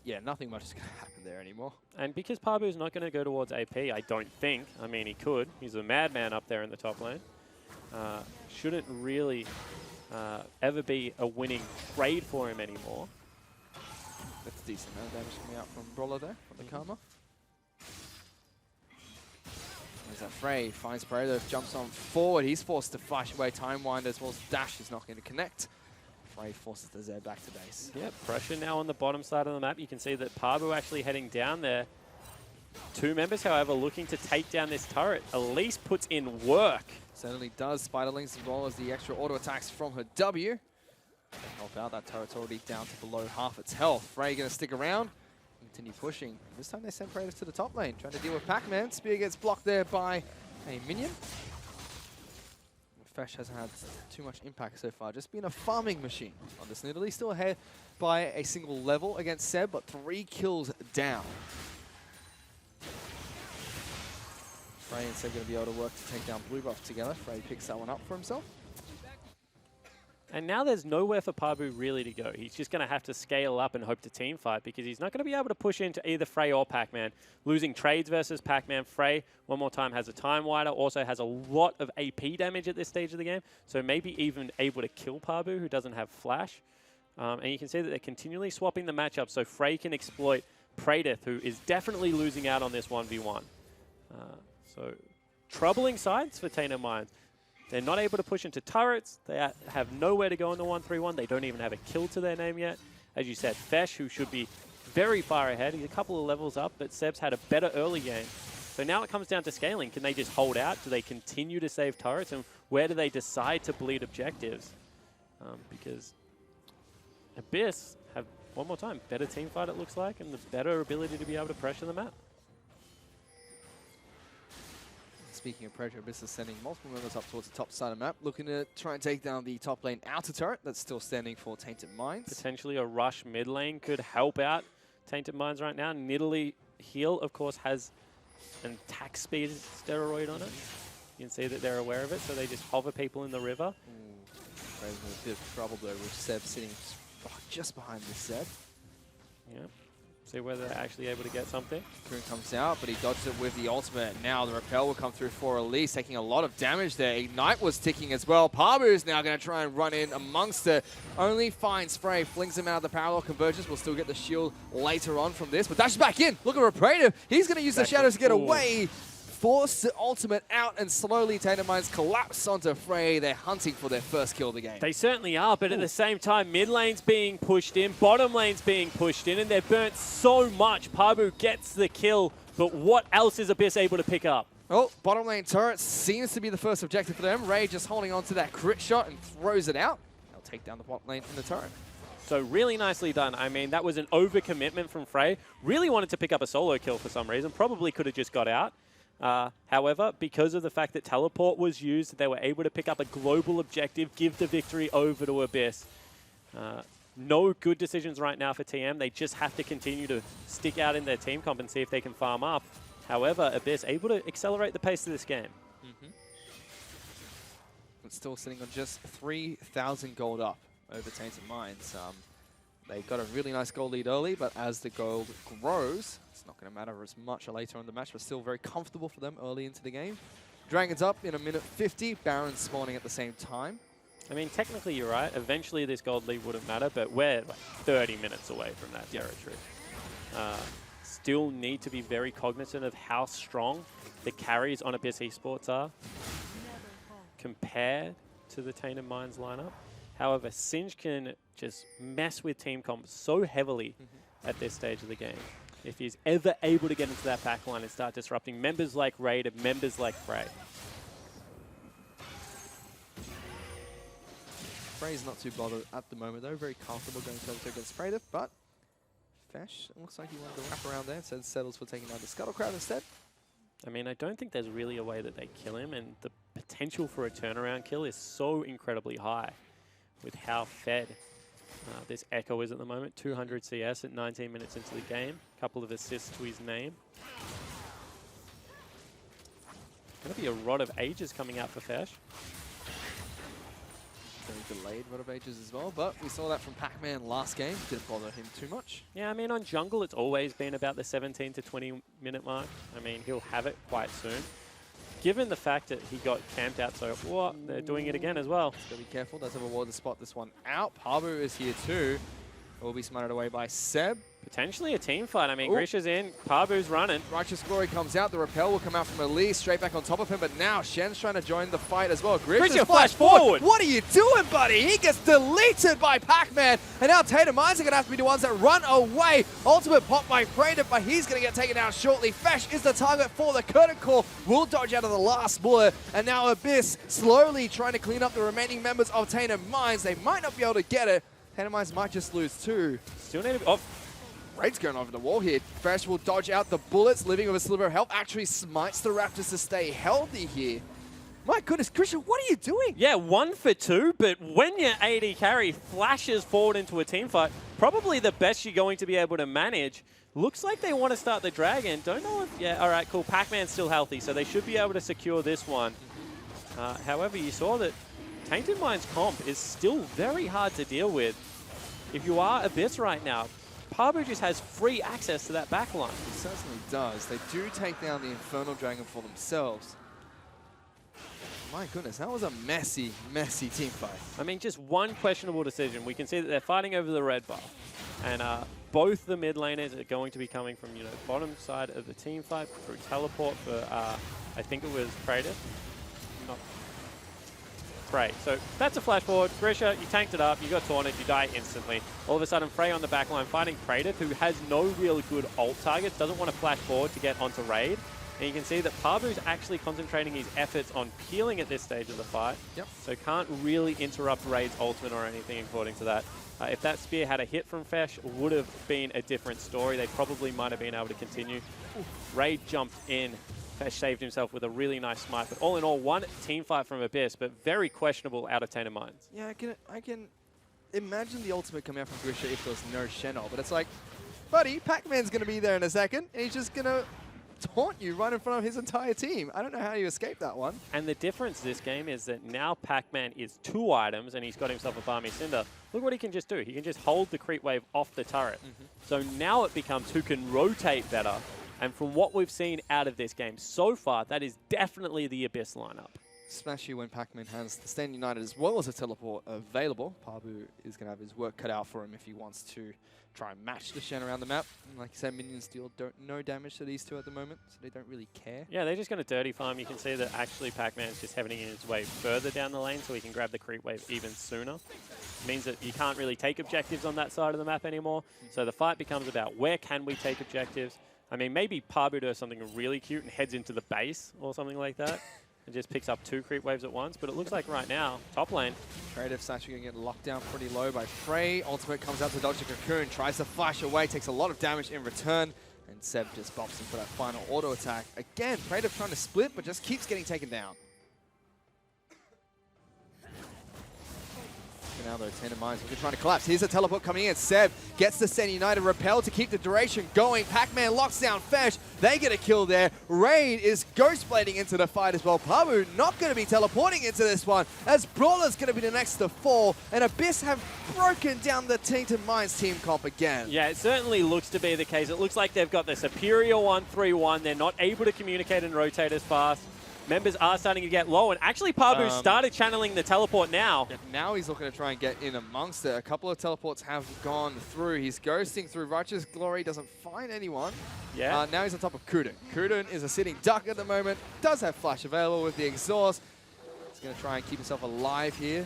yeah, nothing much is going to happen there anymore. And because Pabu's not going to go towards AP, I don't think. I mean, he could. He's a madman up there in the top lane. Shouldn't really ever be a winning trade for him anymore. That's a decent amount of damage coming out from Brawler there, from the Karma. There's that Frey, finds Predator, jumps on forward. He's forced to flash away Time Winder as well as Dash is not going to connect. Frey forces the Zed back to base. Yeah, pressure now on the bottom side of the map. You can see that Pabu actually heading down there. 2 members, however, looking to take down this turret. Elise puts in work. Certainly does. Spiderlings as well as the extra auto attacks from her W. Help out, that turret's already down to below half its health. Frey going to stick around, continue pushing. This time they send Predators to the top lane, trying to deal with Pac-Man. Spear gets blocked there by a minion. Fesh hasn't had too much impact so far, just being a farming machine on this Nidalee. Still ahead by a single level against Seb, but 3 kills down. Frey and Seb going to be able to work to take down Blue Buff together. Frey picks that one up for himself. And now there's nowhere for Pabu really to go. He's just going to have to scale up and hope to team fight because he's not going to be able to push into either Frey or Pac-Man. Losing trades versus Pac-Man. Frey, one more time, has a Time Wider, also has a lot of AP damage at this stage of the game, so maybe even able to kill Pabu, who doesn't have Flash. And you can see that they're continually swapping the matchup so Frey can exploit Praedyth, who is definitely losing out on this 1v1. So troubling sides for Tainted Minds. They're not able to push into turrets. They have nowhere to go in the 1-3-1. They don't even have a kill to their name yet. As you said, Fesh, who should be very far ahead. He's a couple of levels up, but Seb's had a better early game. So now it comes down to scaling. Can they just hold out? Do they continue to save turrets? And where do they decide to bleed objectives? Because Abyss have, one more time, better team fight it looks like, and the better ability to be able to pressure the map. Speaking of pressure, Abyss is sending multiple members up towards the top side of the map, looking to try and take down the top lane outer turret that's still standing for Tainted Minds. Potentially a rush mid lane could help out Tainted Minds right now. Nidalee heal, of course, has an attack speed steroid on it. You can see that they're aware of it, so they just hover people in the river. Frey's in a bit of trouble though, with Seb sitting just behind this Zed. Yeah. See whether they're actually able to get something. Coon comes out, but he dodges it with the ultimate. Now the repel will come through for Elise, taking a lot of damage there. Ignite was ticking as well. Pabu is now going to try and run in amongst it. Only finds Frey, flings him out of the parallel convergence. Will still get the shield later on from this, but dashes back in. Look at Reprative. He's going to use the shadows to get away. Force the ultimate out, and slowly Tainted Minds collapse onto Frey. They're hunting for their first kill of the game. They certainly are, but at the same time, mid lane's being pushed in, bottom lane's being pushed in, and they're burnt so much. Pabu gets the kill, but what else is Abyss able to pick up? Oh, bottom lane turret seems to be the first objective for them. Ray just holding on to that crit shot and throws it out. They'll take down the bottom lane from the turret. So really nicely done. I mean, that was an overcommitment from Frey. Really wanted to pick up a solo kill for some reason. Probably could have just got out. However, because of the fact that teleport was used, they were able to pick up a global objective, give the victory over to Abyss. No good decisions right now for TM. They just have to continue to stick out in their team comp and see if they can farm up. However, Abyss able to accelerate the pace of this game. It's still sitting on just 3,000 gold up over Tainted Minds. They got a really nice gold lead early, but as the gold grows, it's not going to matter as much later on in the match, but still very comfortable for them early into the game. Dragon's up in a minute 50, Baron's spawning at the same time. I mean, technically you're right. Eventually this gold lead wouldn't matter, but we're like 30 minutes away from that territory. Still need to be very cognizant of how strong the carries on Abyss Esports are compared to the Tainted Minds lineup. However, Singe can just mess with team comp so heavily at this stage of the game. If he's ever able to get into that backline and start disrupting members like Raid and members like Frey. Frey's not too bothered at the moment though, very comfortable going toe-to-toe against Praedyth, but Fesh, it looks like he wanted to wrap around there, so settles for taking down the Scuttle Crowd instead. I mean, I don't think there's really a way that they kill him, and the potential for a turnaround kill is so incredibly high with how fed this Echo is at the moment. 200 CS at 19 minutes into the game. A couple of assists to his name. Going to be a Rod of Ages coming out for Fesh. Very delayed motivators as well, but we saw that from Pac-Man last game. Didn't bother him too much. Yeah, I mean, on jungle, it's always been about the 17 to 20 minute mark. I mean, he'll have it quite soon. Given the fact that he got camped out, so what? They're doing it again as well. Gotta be careful. Does have a ward to spot this one out. Pabu is here too. Will be smarted away by Seb. Potentially a team fight. I mean, Ooh. Grisha's in, Pabu's running. Righteous Glory comes out. The repel will come out from Elise straight back on top of him, but now Shen's trying to join the fight as well. Grisha flash flash forward. What are you doing, buddy? He gets deleted by Pac-Man, and now Tainted Minds are going to have to be the ones that run away. Ultimate pop by Praetor, but he's going to get taken down shortly. Fesh is the target for the curtain call. Will dodge out of the last bullet, and now Abyss slowly trying to clean up the remaining members of Tainted Minds. They might not be able to get it. Tainted Minds might just lose too. Still need to... Oh, Raid's going over the wall here. Fesh will dodge out the bullets, living with a sliver of health. Actually smites the Raptors to stay healthy here. My goodness, Christian, what are you doing? yeah, 1 for 2, but when your AD carry flashes forward into a team fight, probably the best you're going to be able to manage. Looks like they want to start the Dragon. Don't know if... Yeah, all right, cool. Pac-Man's still healthy, so they should be able to secure this one. However, you saw that Tainted Minds comp is still very hard to deal with. If you are Abyss right now, Pabu just has free access to that backline. It certainly does. They do take down the Infernal Dragon for themselves. My goodness, that was a messy, messy team fight. I mean, just one questionable decision. We can see that they're fighting over the red buff. And both the mid laners are going to be coming from, bottom side of the team fight through teleport for, I think it was Praetor. Not Frey. So that's a flash forward. Grisha, you tanked it up, you got taunted, you die instantly. All of a sudden, Frey on the back line fighting Praetor, who has no real good ult targets, doesn't want to flash forward to get onto raid. And you can see that Pabu's actually concentrating his efforts on peeling at this stage of the fight. Yep. So can't really interrupt Raid's ultimate or anything according to that. If that spear had a hit from Fesh, would have been a different story. They probably might have been able to continue. Raid jumped in. Fesh saved himself with a really nice smite. But all in all, one team fight from Abyss, but very questionable out of Tainted Minds. Yeah, I can imagine the ultimate coming out from Grisha if there was no Shenol, but it's like, buddy, Pac-Man's going to be there in a second, and he's just going to taunt you right in front of his entire team. I don't know how you escape that one. And the difference this game is that now Pac-Man is 2 items, and he's got himself a Balmy Cinder. Look what he can just do. He can just hold the creep wave off the turret. So now it becomes who can rotate better. And from what we've seen out of this game so far, that is definitely the Abyss lineup. Especially when Pac-Man has the Stand United as well as a teleport available. Pabu is going to have his work cut out for him if he wants to try and match the Shen around the map. And like you said, minions deal no damage to these two at the moment, so they don't really care. Yeah, they're just going to dirty farm. You can see that actually Pac-Man's just having his way further down the lane so he can grab the creep wave even sooner. It means that you can't really take objectives on that side of the map anymore. So the fight becomes about where can we take objectives. I mean, maybe Pabu does something really cute and heads into the base or something like that and just picks up 2 creep waves at once. But it looks like right now, top lane. Creative's actually going to get locked down pretty low by Frey. Ultimate comes out to dodge the Cocoon, tries to flash away, takes a lot of damage in return. And Seb just bops him for that final auto attack. Again, Creative trying to split, but just keeps getting taken down. Now though, Tainted Minds are trying to collapse. Here's a teleport coming in. Seb gets the Stand United repel to keep the duration going. Pac-Man locks down Fesh. They get a kill there. Raid is ghost blading into the fight as well. Pabu not going to be teleporting into this one, as Brawler's going to be the next to fall. And Abyss have broken down the Tainted Minds team comp again. Yeah, it certainly looks to be the case. It looks like they've got the superior 1-3-1. They're not able to communicate and rotate as fast. Members are starting to get low, and actually Pabu started channeling the teleport now. Yeah, now he's looking to try and get in amongst it. A couple of teleports have gone through. He's ghosting through. Righteous Glory doesn't find anyone. Yeah. Now he's on top of Kudun. Kudun is a sitting duck at the moment. Does have flash available with the exhaust. He's going to try and keep himself alive here.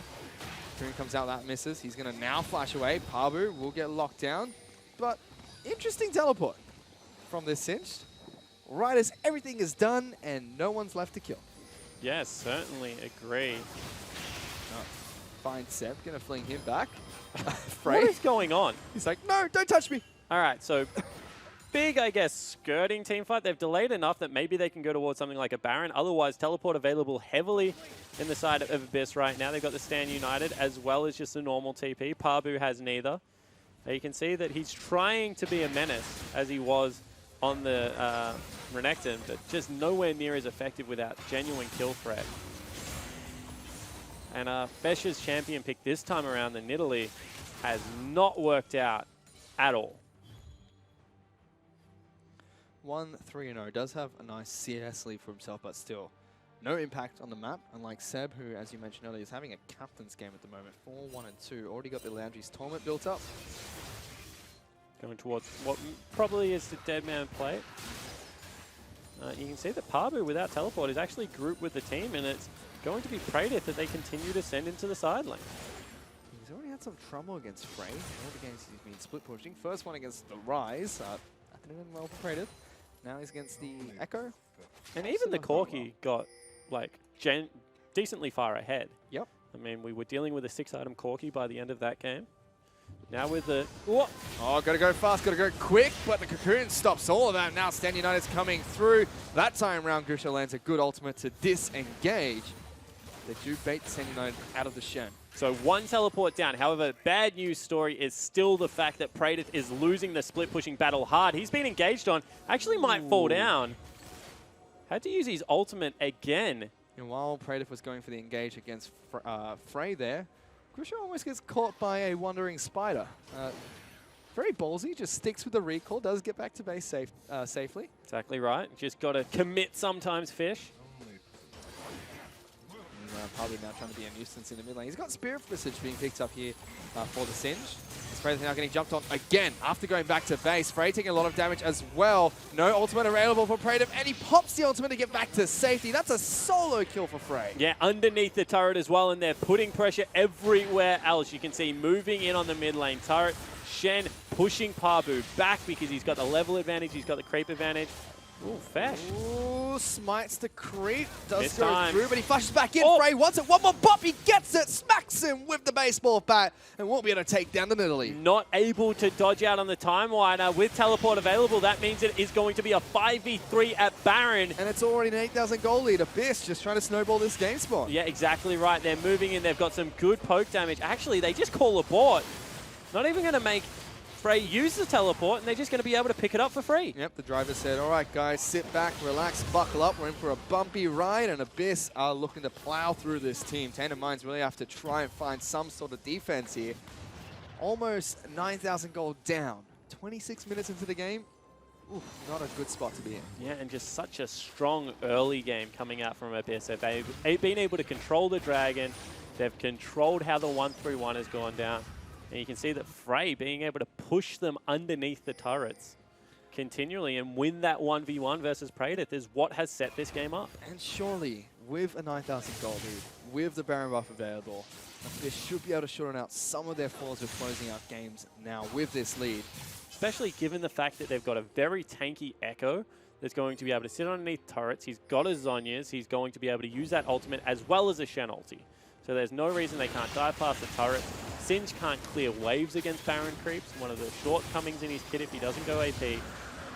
Kudun comes out, that misses. He's going to now flash away. Pabu will get locked down. But interesting teleport from this cinch. Right as everything is done and no one's left to kill. Yes, certainly agree. Fine Seb, gonna fling him back. What is going on? He's like, no, don't touch me. All right, so big, I guess, skirting team fight. They've delayed enough that maybe they can go towards something like a Baron. Otherwise, teleport available heavily in the side of Abyss right now. They've got the Stand United as well as just a normal TP. Pabu has neither. You can see that he's trying to be a menace as he was on the Renekton, but just nowhere near as effective without genuine kill threat. And Fesh's champion pick this time around, the Nidalee, has not worked out at all. 1-3-0. Does have a nice CS lead for himself, but still no impact on the map. Unlike Seb, who, as you mentioned earlier, is having a captain's game at the moment. 4-1-2. Already got the Landry's tournament built up. Going towards what probably is the dead man plate. You can see that Pabu, without teleport, is actually grouped with the team, and it's going to be Praedith that they continue to send into the side lane. He's already had some trouble against Frey. All the games he's been split pushing. First one against the Rise. That didn't end well for Praedith. Now he's against the Echo. And even the Corki got like decently far ahead. Yep. I mean, we were dealing with a 6-item Corki by the end of that game. Now with the... Whoa. Oh, got to go fast, got to go quick, but the Cocoon stops all of that. Now Stand United's coming through. That time round, Grisha lands a good ultimate to disengage. They do bait Stand United out of the Shen. So one teleport down. However, bad news story is still the fact that Praedith is losing the split pushing battle hard. He's been engaged on. Actually might fall down. Had to use his ultimate again. And while Praedith was going for the engage against Frey there, Grisha almost gets caught by a wandering spider. Very ballsy, just sticks with the recall, does get back to base safely. Exactly right. Just got to commit sometimes, Fish. Probably now trying to be a nuisance in the mid lane. He's got Spirit Visage being picked up here for the Singe. Frey now getting jumped on again after going back to base. Frey taking a lot of damage as well. No ultimate available for Praedith, and he pops the ultimate to get back to safety. That's a solo kill for Frey. Yeah, underneath the turret as well, and they're putting pressure everywhere else. You can see moving in on the mid lane turret. Shen pushing Pabu back because he's got the level advantage, he's got the creep advantage. Ooh, Fesh. Ooh, smites the creep. Does This go time. through, but he flashes back in. Oh. Frey wants it. One more pop. He gets it. Smacks him with the baseball bat and won't be able to take down the Nidalee. Not able to dodge out on the time wider. With teleport available, that means it is going to be a 5v3 at Baron. And it's already an 8,000 goal lead. Abyss just trying to snowball this game spot. Yeah, exactly right. They're moving in. They've got some good poke damage. Actually, they just call abort. Not even going to make Frey use the teleport, and they're just going to be able to pick it up for free. Yep, the driver said, all right, guys, sit back, relax, buckle up. We're in for a bumpy ride, and Abyss are looking to plow through this team. Tainted Minds really have to try and find some sort of defense here. Almost 9,000 gold down. 26 minutes into the game. Oof, not a good spot to be in. Yeah, and just such a strong early game coming out from Abyss. They've been able to control the Dragon. They've controlled how the 1-3-1 has gone down. And you can see that Frey being able to push them underneath the turrets continually and win that 1v1 versus Praedith is what has set this game up. And surely, with a 9,000 gold lead, with the Baron buff available, they should be able to shorten out some of their flaws with closing out games now with this lead. Especially given the fact that they've got a very tanky Echo that's going to be able to sit underneath turrets. He's got his Zhonya's. He's going to be able to use that ultimate as well as a Shen ulti. So there's no reason they can't dive past the turret. Singe can't clear waves against Baron creeps, one of the shortcomings in his kit if he doesn't go AP.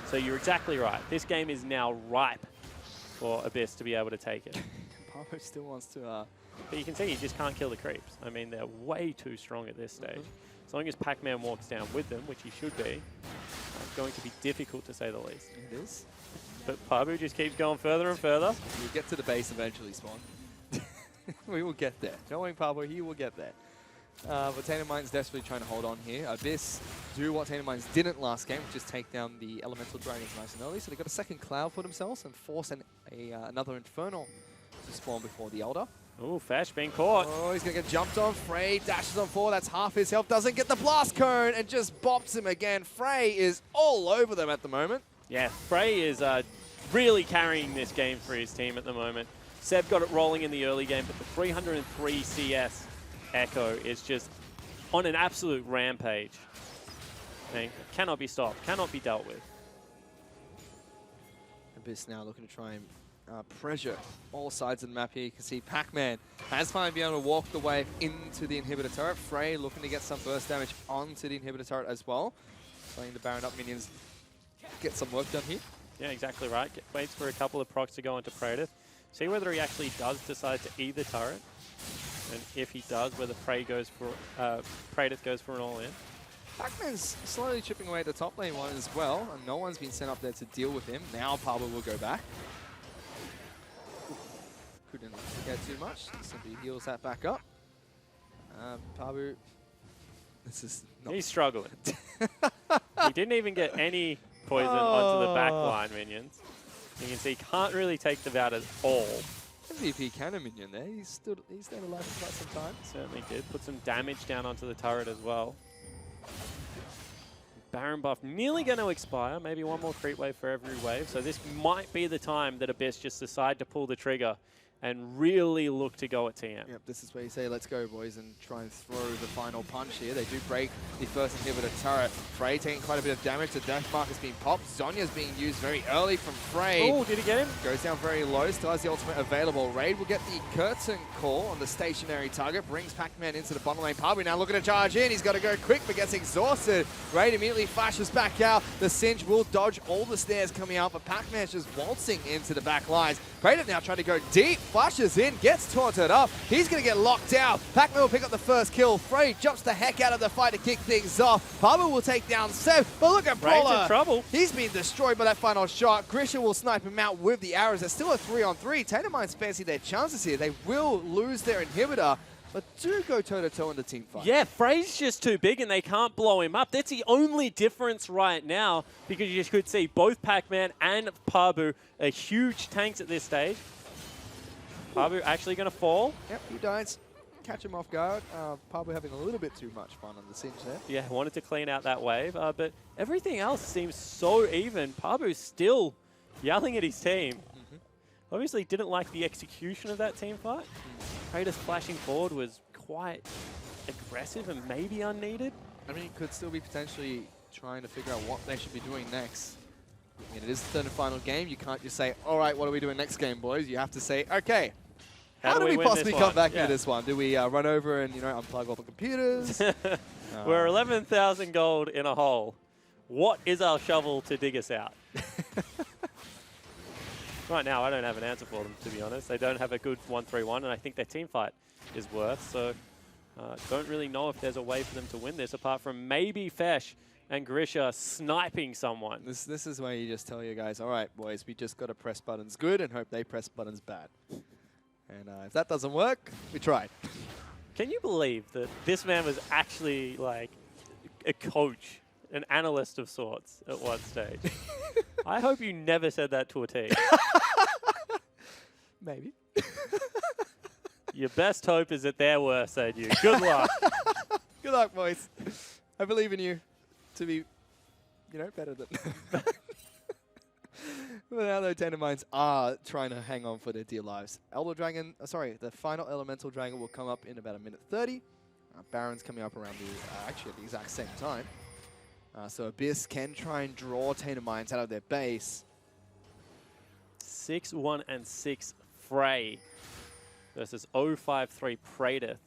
So you're exactly right. This game is now ripe for Abyss to be able to take it. Pablo still wants to... But you can see he just can't kill the creeps. I mean, they're way too strong at this stage. As long as Pac-Man walks down with them, which he should be, it's going to be difficult to say the least. It is. But Pabu just keeps going further and further. We'll get to the base eventually, Spawn. We will get there. Don't worry, Pablo, he will get there. But Tainted Minds desperately trying to hold on here. Abyss do what Tainted Minds didn't last game, which is take down the Elemental Dragons nice and early. So they got a second Cloud for themselves and force another Infernal to spawn before the Elder. Ooh, Fesh being caught. Oh, he's going to get jumped on. Frey dashes on 4. That's half his health. Doesn't get the Blast Cone and just bops him again. Frey is all over them at the moment. Yeah, Frey is really carrying this game for his team at the moment. Seb got it rolling in the early game, but the 303 CS Echo is just on an absolute rampage. I mean, cannot be stopped, cannot be dealt with. Abyss now looking to try and pressure all sides of the map here. You can see Pac-Man has finally been able to walk the wave into the inhibitor turret. Frey looking to get some burst damage onto the inhibitor turret as well. Playing the Baron up minions, get some work done here. Yeah, exactly right. Waits for a couple of procs to go into Praedith. See whether he actually does decide to E the turret. And if he does, whether Praedith goes for an all-in. Pac-Man's slowly chipping away at the top lane one as well, and no one's been sent up there to deal with him. Now Pablo will go back. couldn't get too much. Simply heals that back up. Pabu, this is not... He's struggling. He didn't even get any poison onto the back line minions. You can see he can't really take them out at all. MVP cannon minion there. He's stayed alive for quite some time. Certainly did. Put some damage down onto the turret as well. Baron buff nearly going to expire. Maybe one more creep wave for every wave. So this might be the time that Abyss just decide to pull the trigger and really look to go at TM. Yep, this is where you say, let's go, boys, and try and throw the final punch here. They do break the first inhibitor turret. Frey taking quite a bit of damage. The death mark is being popped. Zonya's being used very early from Frey. Oh, did he get him? Goes down very low, still has the ultimate available. Raid will get the curtain call on the stationary target, brings Pac-Man into the bottom lane. Pabu now looking to charge in. He's got to go quick, but gets exhausted. Raid immediately flashes back out. The Singe will dodge all the snares coming out, but Pac-Man's just waltzing into the back lines. Kratos now trying to go deep, flashes in, gets taunted up. He's going to get locked out. Pac-Man will pick up the first kill. Frey jumps the heck out of the fight to kick things off. Pabu will take down Sev, but look at Frey's Brawler. in trouble. He's been destroyed by that final shot. Grisha will snipe him out with the arrows. There's still a 3-on-3. Tainted Minds fancy their chances here. They will lose their inhibitor, but do go toe-to-toe in the team fight. Yeah, Frey's just too big and they can't blow him up. That's the only difference right now, because you could see both Pac-Man and Pabu are huge tanks at this stage. Pabu actually going to fall. Yep, he dies. Catch him off guard. Pabu having a little bit too much fun on the Singe there. Yeah, wanted to clean out that wave, but everything else seems so even. Pabu's still yelling at his team. Obviously didn't like the execution of that team fight. Kratos flashing forward was quite aggressive and maybe unneeded. I mean, it could still be potentially trying to figure out what they should be doing next. I mean, it is the third and final game. You can't just say, all right, what are we doing next game, boys? You have to say, okay, how do we win possibly this come one? back into this one? Do we run over and, unplug all the computers? We're 11,000 gold in a hole. What is our shovel to dig us out? Right now, I don't have an answer for them, to be honest. They don't have a good 1-3-1, and I think their team fight is worse. So, don't really know if there's a way for them to win this, apart from maybe Fesh and Grisha sniping someone. This is where you just tell your guys, all right, boys, we just got to press buttons good and hope they press buttons bad. And if that doesn't work, we tried. Can you believe that this man was actually like a coach, an analyst of sorts at one stage? I hope you never said that to a team. Maybe. Your best hope is that they're worse than you. Good luck. Good luck, boys. I believe in you to be, better than... But now, though, Tainted Minds are trying to hang on for their dear lives. The final Elemental Dragon will come up in about 1:30. Baron's coming up around actually at the exact same time. So Abyss can try and draw Tainted Minds out of their base. 6-1 and 6 Frey versus 0-5-3 Praedyth.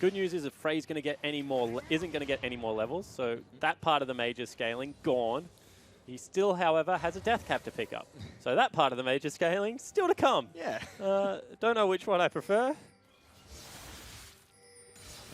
Good news is if Frey's going to get isn't going to get any more levels, so that part of the major scaling gone. He still, however, has a death cap to pick up. So that part of the major scaling still to come. Yeah. Don't know which one I prefer.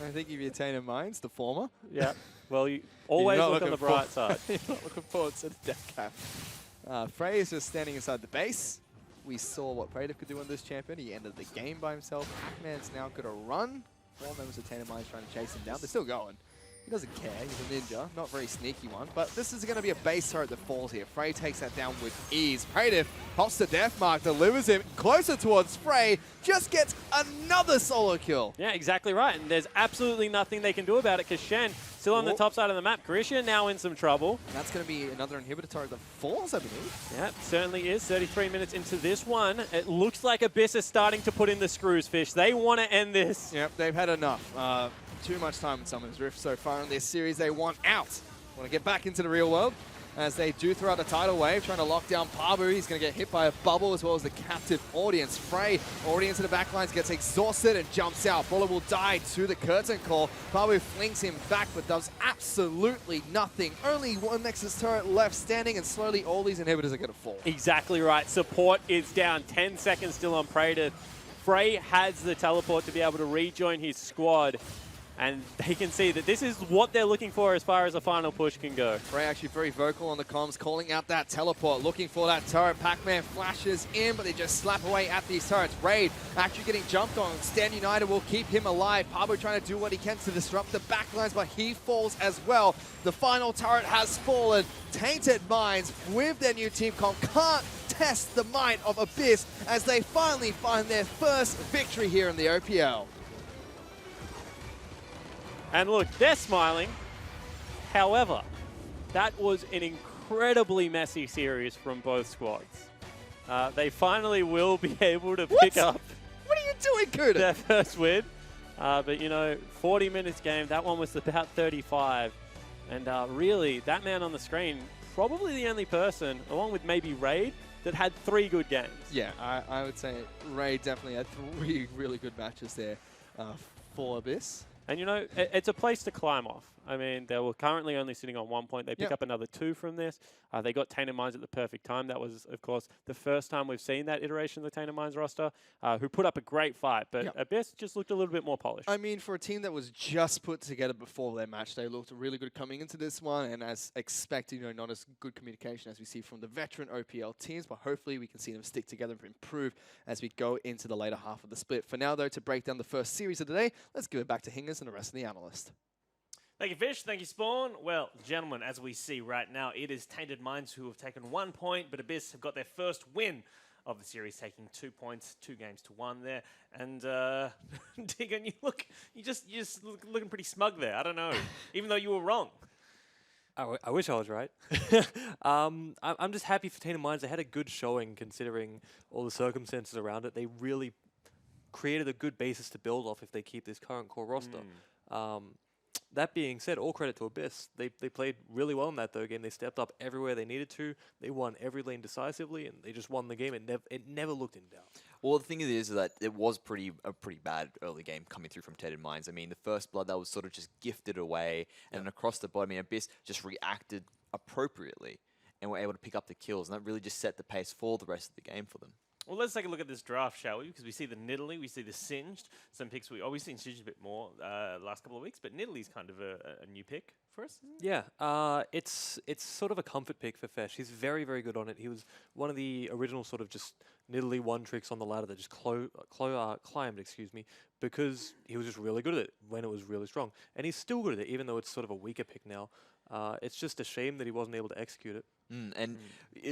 I think if you're Tainted Minds, the former. Yeah. Well, you always look on the bright side. You're not looking forward to the death cap. Frey is just standing inside the base. We saw what Praedyth could do on this champion. He ended the game by himself. Pac-Man's now got to run. 4 members of Tainted Minds trying to chase him down. They're still going. He doesn't care. He's a ninja. Not a very sneaky one. But this is going to be a base turret that falls here. Frey takes that down with ease. Praedyth pops the death mark, delivers him closer towards Frey. Just gets another solo kill. Yeah, exactly right. And there's absolutely nothing they can do about it because Shen still on the top side of the map. Grisha now in some trouble. And that's going to be another inhibitor turret that falls, I believe. Yeah, certainly is. 33 minutes into this one. It looks like Abyss is starting to put in the screws, Fish. They want to end this. Yep, they've had enough. Too much time in Summon's Rift so far in this series. They want out. Want to get back into the real world as they do throw out the tidal wave, trying to lock down Pabu. He's going to get hit by a bubble as well as the captive audience. Frey already into the backlines, gets exhausted and jumps out. Brawler will die to the curtain call. Pabu flings him back but does absolutely nothing. Only one Nexus turret left standing, and slowly all these inhibitors are going to fall. Exactly right. Support is down. 10 seconds still on Praedyth. Frey has the teleport to be able to rejoin his squad. and they can see that this is what they're looking for as far as a final push can go. Frey actually very vocal on the comms, calling out that teleport, looking for that turret. Pac-Man flashes in, but they just slap away at these turrets. Raid actually getting jumped on. Stand United will keep him alive. Pablo trying to do what he can to disrupt the backlines, but he falls as well. The final turret has fallen. Tainted Minds, with their new team comp, can't test the might of Abyss as they finally find their first victory here in the OPL. And look, they're smiling. However, that was an incredibly messy series from both squads. They finally will be able to pick up What are you doing, Kuda? their first win. But, you know, 40 minutes game, that one was about 35. And really, that man on the screen, probably the only person, along with maybe Raid, that had 3 good games. Yeah, I would say Ray definitely had 3 really good matches there for Abyss. And, you know, it's a place to climb off. I mean, they were currently only sitting on 1 point. They pick up another 2 from this. They got Tainted Minds at the perfect time. That was, of course, the first time we've seen that iteration of the Tainted Minds roster, who put up a great fight. But Abyss just looked a little bit more polished. I mean, for a team that was just put together before their match, they looked really good coming into this one. And as expected, you know, not as good communication as we see from the veteran OPL teams. But hopefully we can see them stick together and improve as we go into the later half of the split. For now, though, to break down the first series of the day, let's give it back to Hingers and the rest of the analyst. Thank you, Fish. Thank you, Spawn. Well, gentlemen, as we see right now, it is Tainted Minds who have taken 1 point, but Abyss have got their first win of the series, taking 2 points, 2 games to 1 there. And Digon, you just looking pretty smug there. I don't know, even though you were wrong. I wish I was right. I'm just happy for Tainted Minds. They had a good showing considering all the circumstances around it. They really created a good basis to build off if they keep this current core roster. That being said, all credit to Abyss. They played really well in that third game. They stepped up everywhere they needed to. They won every lane decisively, and they just won the game. It never looked in doubt. Well, the thing is that it was a pretty bad early game coming through from Tainted Minds. I mean, the first blood that was sort of just gifted away, and then across the board, I mean, Abyss just reacted appropriately and were able to pick up the kills, and that really just set the pace for the rest of the game for them. Well, let's take a look at this draft, shall we? Because we see the Nidalee, we see the Singed. Some picks we've seen Singed a bit more last couple of weeks, but Nidalee's kind of a new pick for us, isn't it? Yeah, it's sort of a comfort pick for Fesh. He's very, very good on it. He was one of the original sort of just Nidalee one tricks on the ladder that just climbed, because he was just really good at it when it was really strong. And he's still good at it, even though it's sort of a weaker pick now. It's just a shame that he wasn't able to execute it.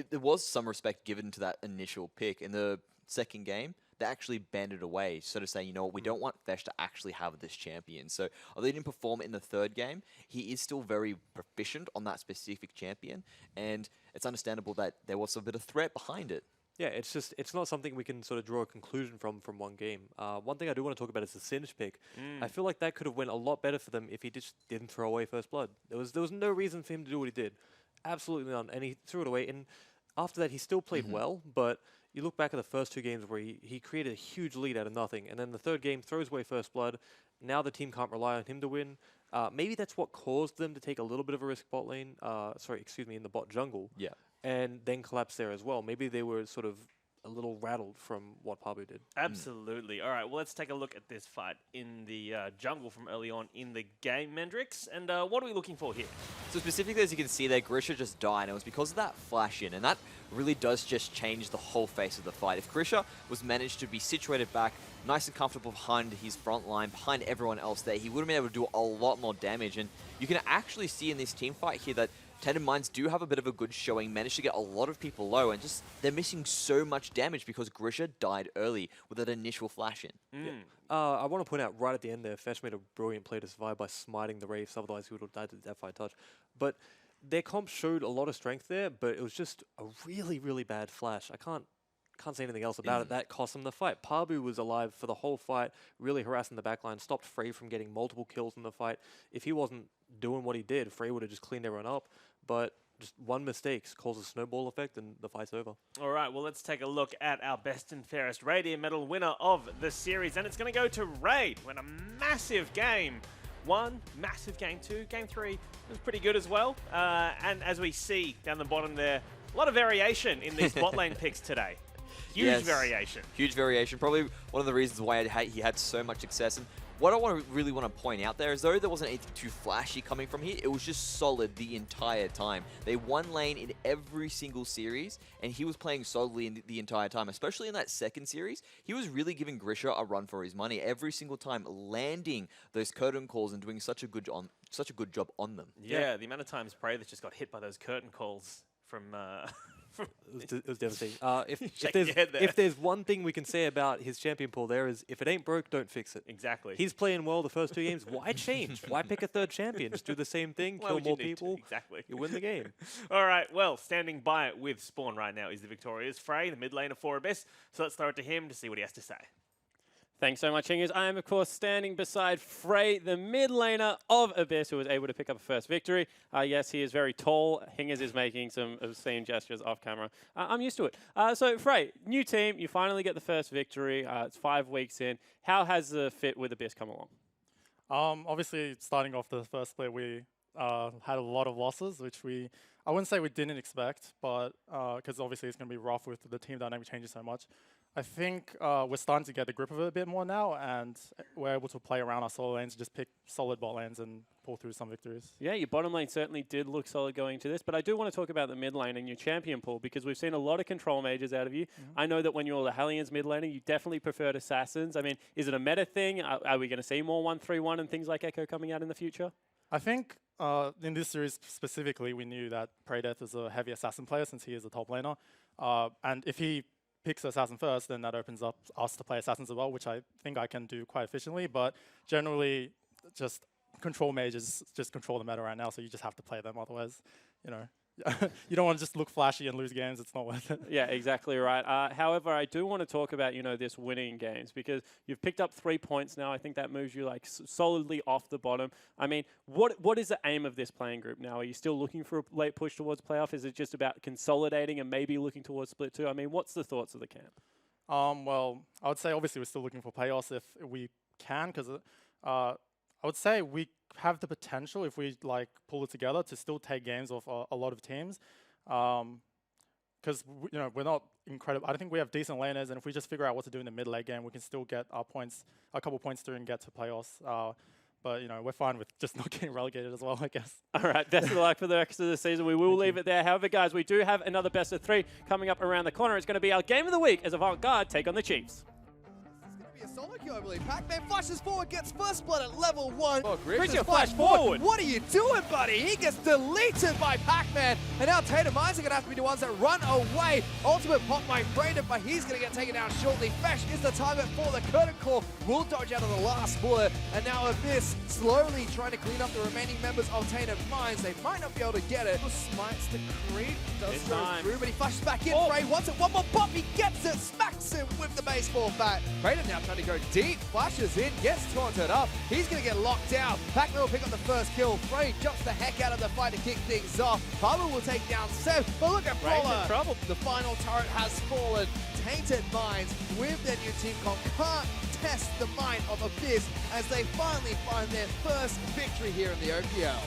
There was some respect given to that initial pick. In the second game, they actually banded away, sort of saying, you know what, we don't want Fesh to actually have this champion. So although he didn't perform in the third game, he is still very proficient on that specific champion, and it's understandable that there was a bit of threat behind it. Yeah, it's not something we can sort of draw a conclusion from one game. One thing I do want to talk about is the Singed pick. I feel like that could have went a lot better for them if he just didn't throw away first blood. There was no reason for him to do what he did. Absolutely none. And he threw it away. And after that, he still played well, but you look back at the first 2 games where he created a huge lead out of nothing. And then the third game throws away first blood. Now the team can't rely on him to win. Maybe that's what caused them to take a little bit of a risk bot lane. In the bot jungle. Yeah. And then collapse there as well. Maybe they were sort of a little rattled from what Pablo did. Absolutely. All right, well, let's take a look at this fight in the jungle from early on in the game, Mendrix. And what are we looking for here? So specifically, as you can see there, Grisha just died, and it was because of that flash in, and that really does just change the whole face of the fight. If Grisha was managed to be situated back, nice and comfortable behind his front line, behind everyone else there, he would have been able to do a lot more damage. And you can actually see in this team fight here that Tainted Minds do have a bit of a good showing, managed to get a lot of people low, and just they're missing so much damage because Grisha died early with that initial flash in. Yeah. I want to point out right at the end there, Fesh made a brilliant play to survive by smiting the Wraiths, otherwise he would have died to the Deathfire Touch. But their comp showed a lot of strength there, but it was just a really, really bad flash. I can't say anything else about it. That cost them the fight. Pabu was alive for the whole fight, really harassing the backline, stopped Frey from getting multiple kills in the fight. If he wasn't doing what he did, Frey would have just cleaned everyone up. But just one mistake causes a snowball effect and the fight's over. All right, well, let's take a look at our best and fairest Radiant Medal winner of the series. And it's going to go to Raid when a massive game 1, massive game 2, game 3 was pretty good as well. And as we see down the bottom there, a lot of variation in these bot lane picks today. Huge variation. Huge variation. Probably one of the reasons why he had so much success. And what I really want to point out there is, though there wasn't anything too flashy coming from here, it was just solid the entire time. They won lane in every single series, and he was playing solidly in the entire time, especially in that second series. He was really giving Grisha a run for his money every single time, landing those curtain calls and doing such a good job on them. Yeah, the amount of times Prey that just got hit by those curtain calls from... It was devastating. Shake your head there. If there's one thing we can say about his champion pool there is, if it ain't broke, don't fix it. Exactly. He's playing well the first 2 games. Why change? Why pick a third champion? Just do the same thing, Why kill would you more need to? people. Exactly. You win the game. All right, well, standing by with Spawn right now is the Victoria's Frey, the mid laner for Abyss. So let's throw it to him to see what he has to say. Thanks so much, Hingers. I am, of course, standing beside Frey, the mid laner of Abyss, who was able to pick up a first victory. Yes, he is very tall. Hingers is making some obscene gestures off camera. I'm used to it. So, Frey, new team. You finally get the first victory. It's 5 weeks in. How has the fit with Abyss come along? Obviously, starting off the first split, we had a lot of losses, which I wouldn't say we didn't expect, but because obviously it's going to be rough with the team dynamic changing so much. I think we're starting to get the grip of it a bit more now, and we're able to play around our solo lanes, just pick solid bot lanes and pull through some victories. Yeah, your bottom lane certainly did look solid going into this, but I do want to talk about the mid lane and your champion pool, because we've seen a lot of control mages out of you. I know that when you're the Hellions mid laner, you definitely preferred assassins. I mean, is it a meta thing? Are we going to see more 1-3-1 and things like Echo coming out in the future? I think in this series specifically, we knew that Preydeath is a heavy assassin player since he is a top laner, and if he picks assassin first, then that opens up us to play assassins as well, which I think I can do quite efficiently. But generally, just control mages just control the meta right now, so you just have to play them. Otherwise, you know, you don't want to just look flashy and lose games. It's not worth it. Yeah, exactly right. However, I do want to talk about, you know, this winning games, because you've picked up 3 points now. I think that moves you like solidly off the bottom. I mean, what is the aim of this playing group now? Are you still looking for a late push towards playoff? Is it just about consolidating and maybe looking towards split 2? I mean, what's the thoughts of the camp? Well, I would say obviously we're still looking for playoffs if we can, because I would say we have the potential, if we like pull it together, to still take games off a lot of teams. Because you know, we're not incredible. I think we have decent laners, and if we just figure out what to do in the mid late game, we can still get our points, a couple points through, and get to playoffs. But you know, we're fine with just not getting relegated as well, I guess. All right, best of luck for the rest of the season. We will leave it there. However, guys, we do have another best of 3 coming up around the corner. It's going to be our game of the week as Avant-Garde take on the Chiefs. A solo kill, I believe. Pac-Man flashes forward, gets first blood at level 1. Oh, Grisha flash forward. What are you doing, buddy? He gets deleted by Pac-Man. And now Tainted are going to have to be the ones that run away. Ultimate pop by Brayden, but he's going to get taken down shortly. Fesh is the target for the curtain call. Will dodge out of the last bullet. And now Abyss slowly trying to clean up the remaining members of Tainted Minds. They might not be able to get it. Smites the creep. Does go through, but he flashes back in. Frey wants it. One more pop. He gets it. Smacks him with the baseball bat. Brayden now trying to go deep, flashes in, gets taunted up. He's going to get locked out. Pac-Man will pick up the first kill. Frey jumps the heck out of the fight to kick things off. Pablo will take down Seb, but look at Brawler. Trouble. The final turret has fallen. Tainted Minds with their new team comp can't test the mind of Abyss as they finally find their first victory here in the OPL.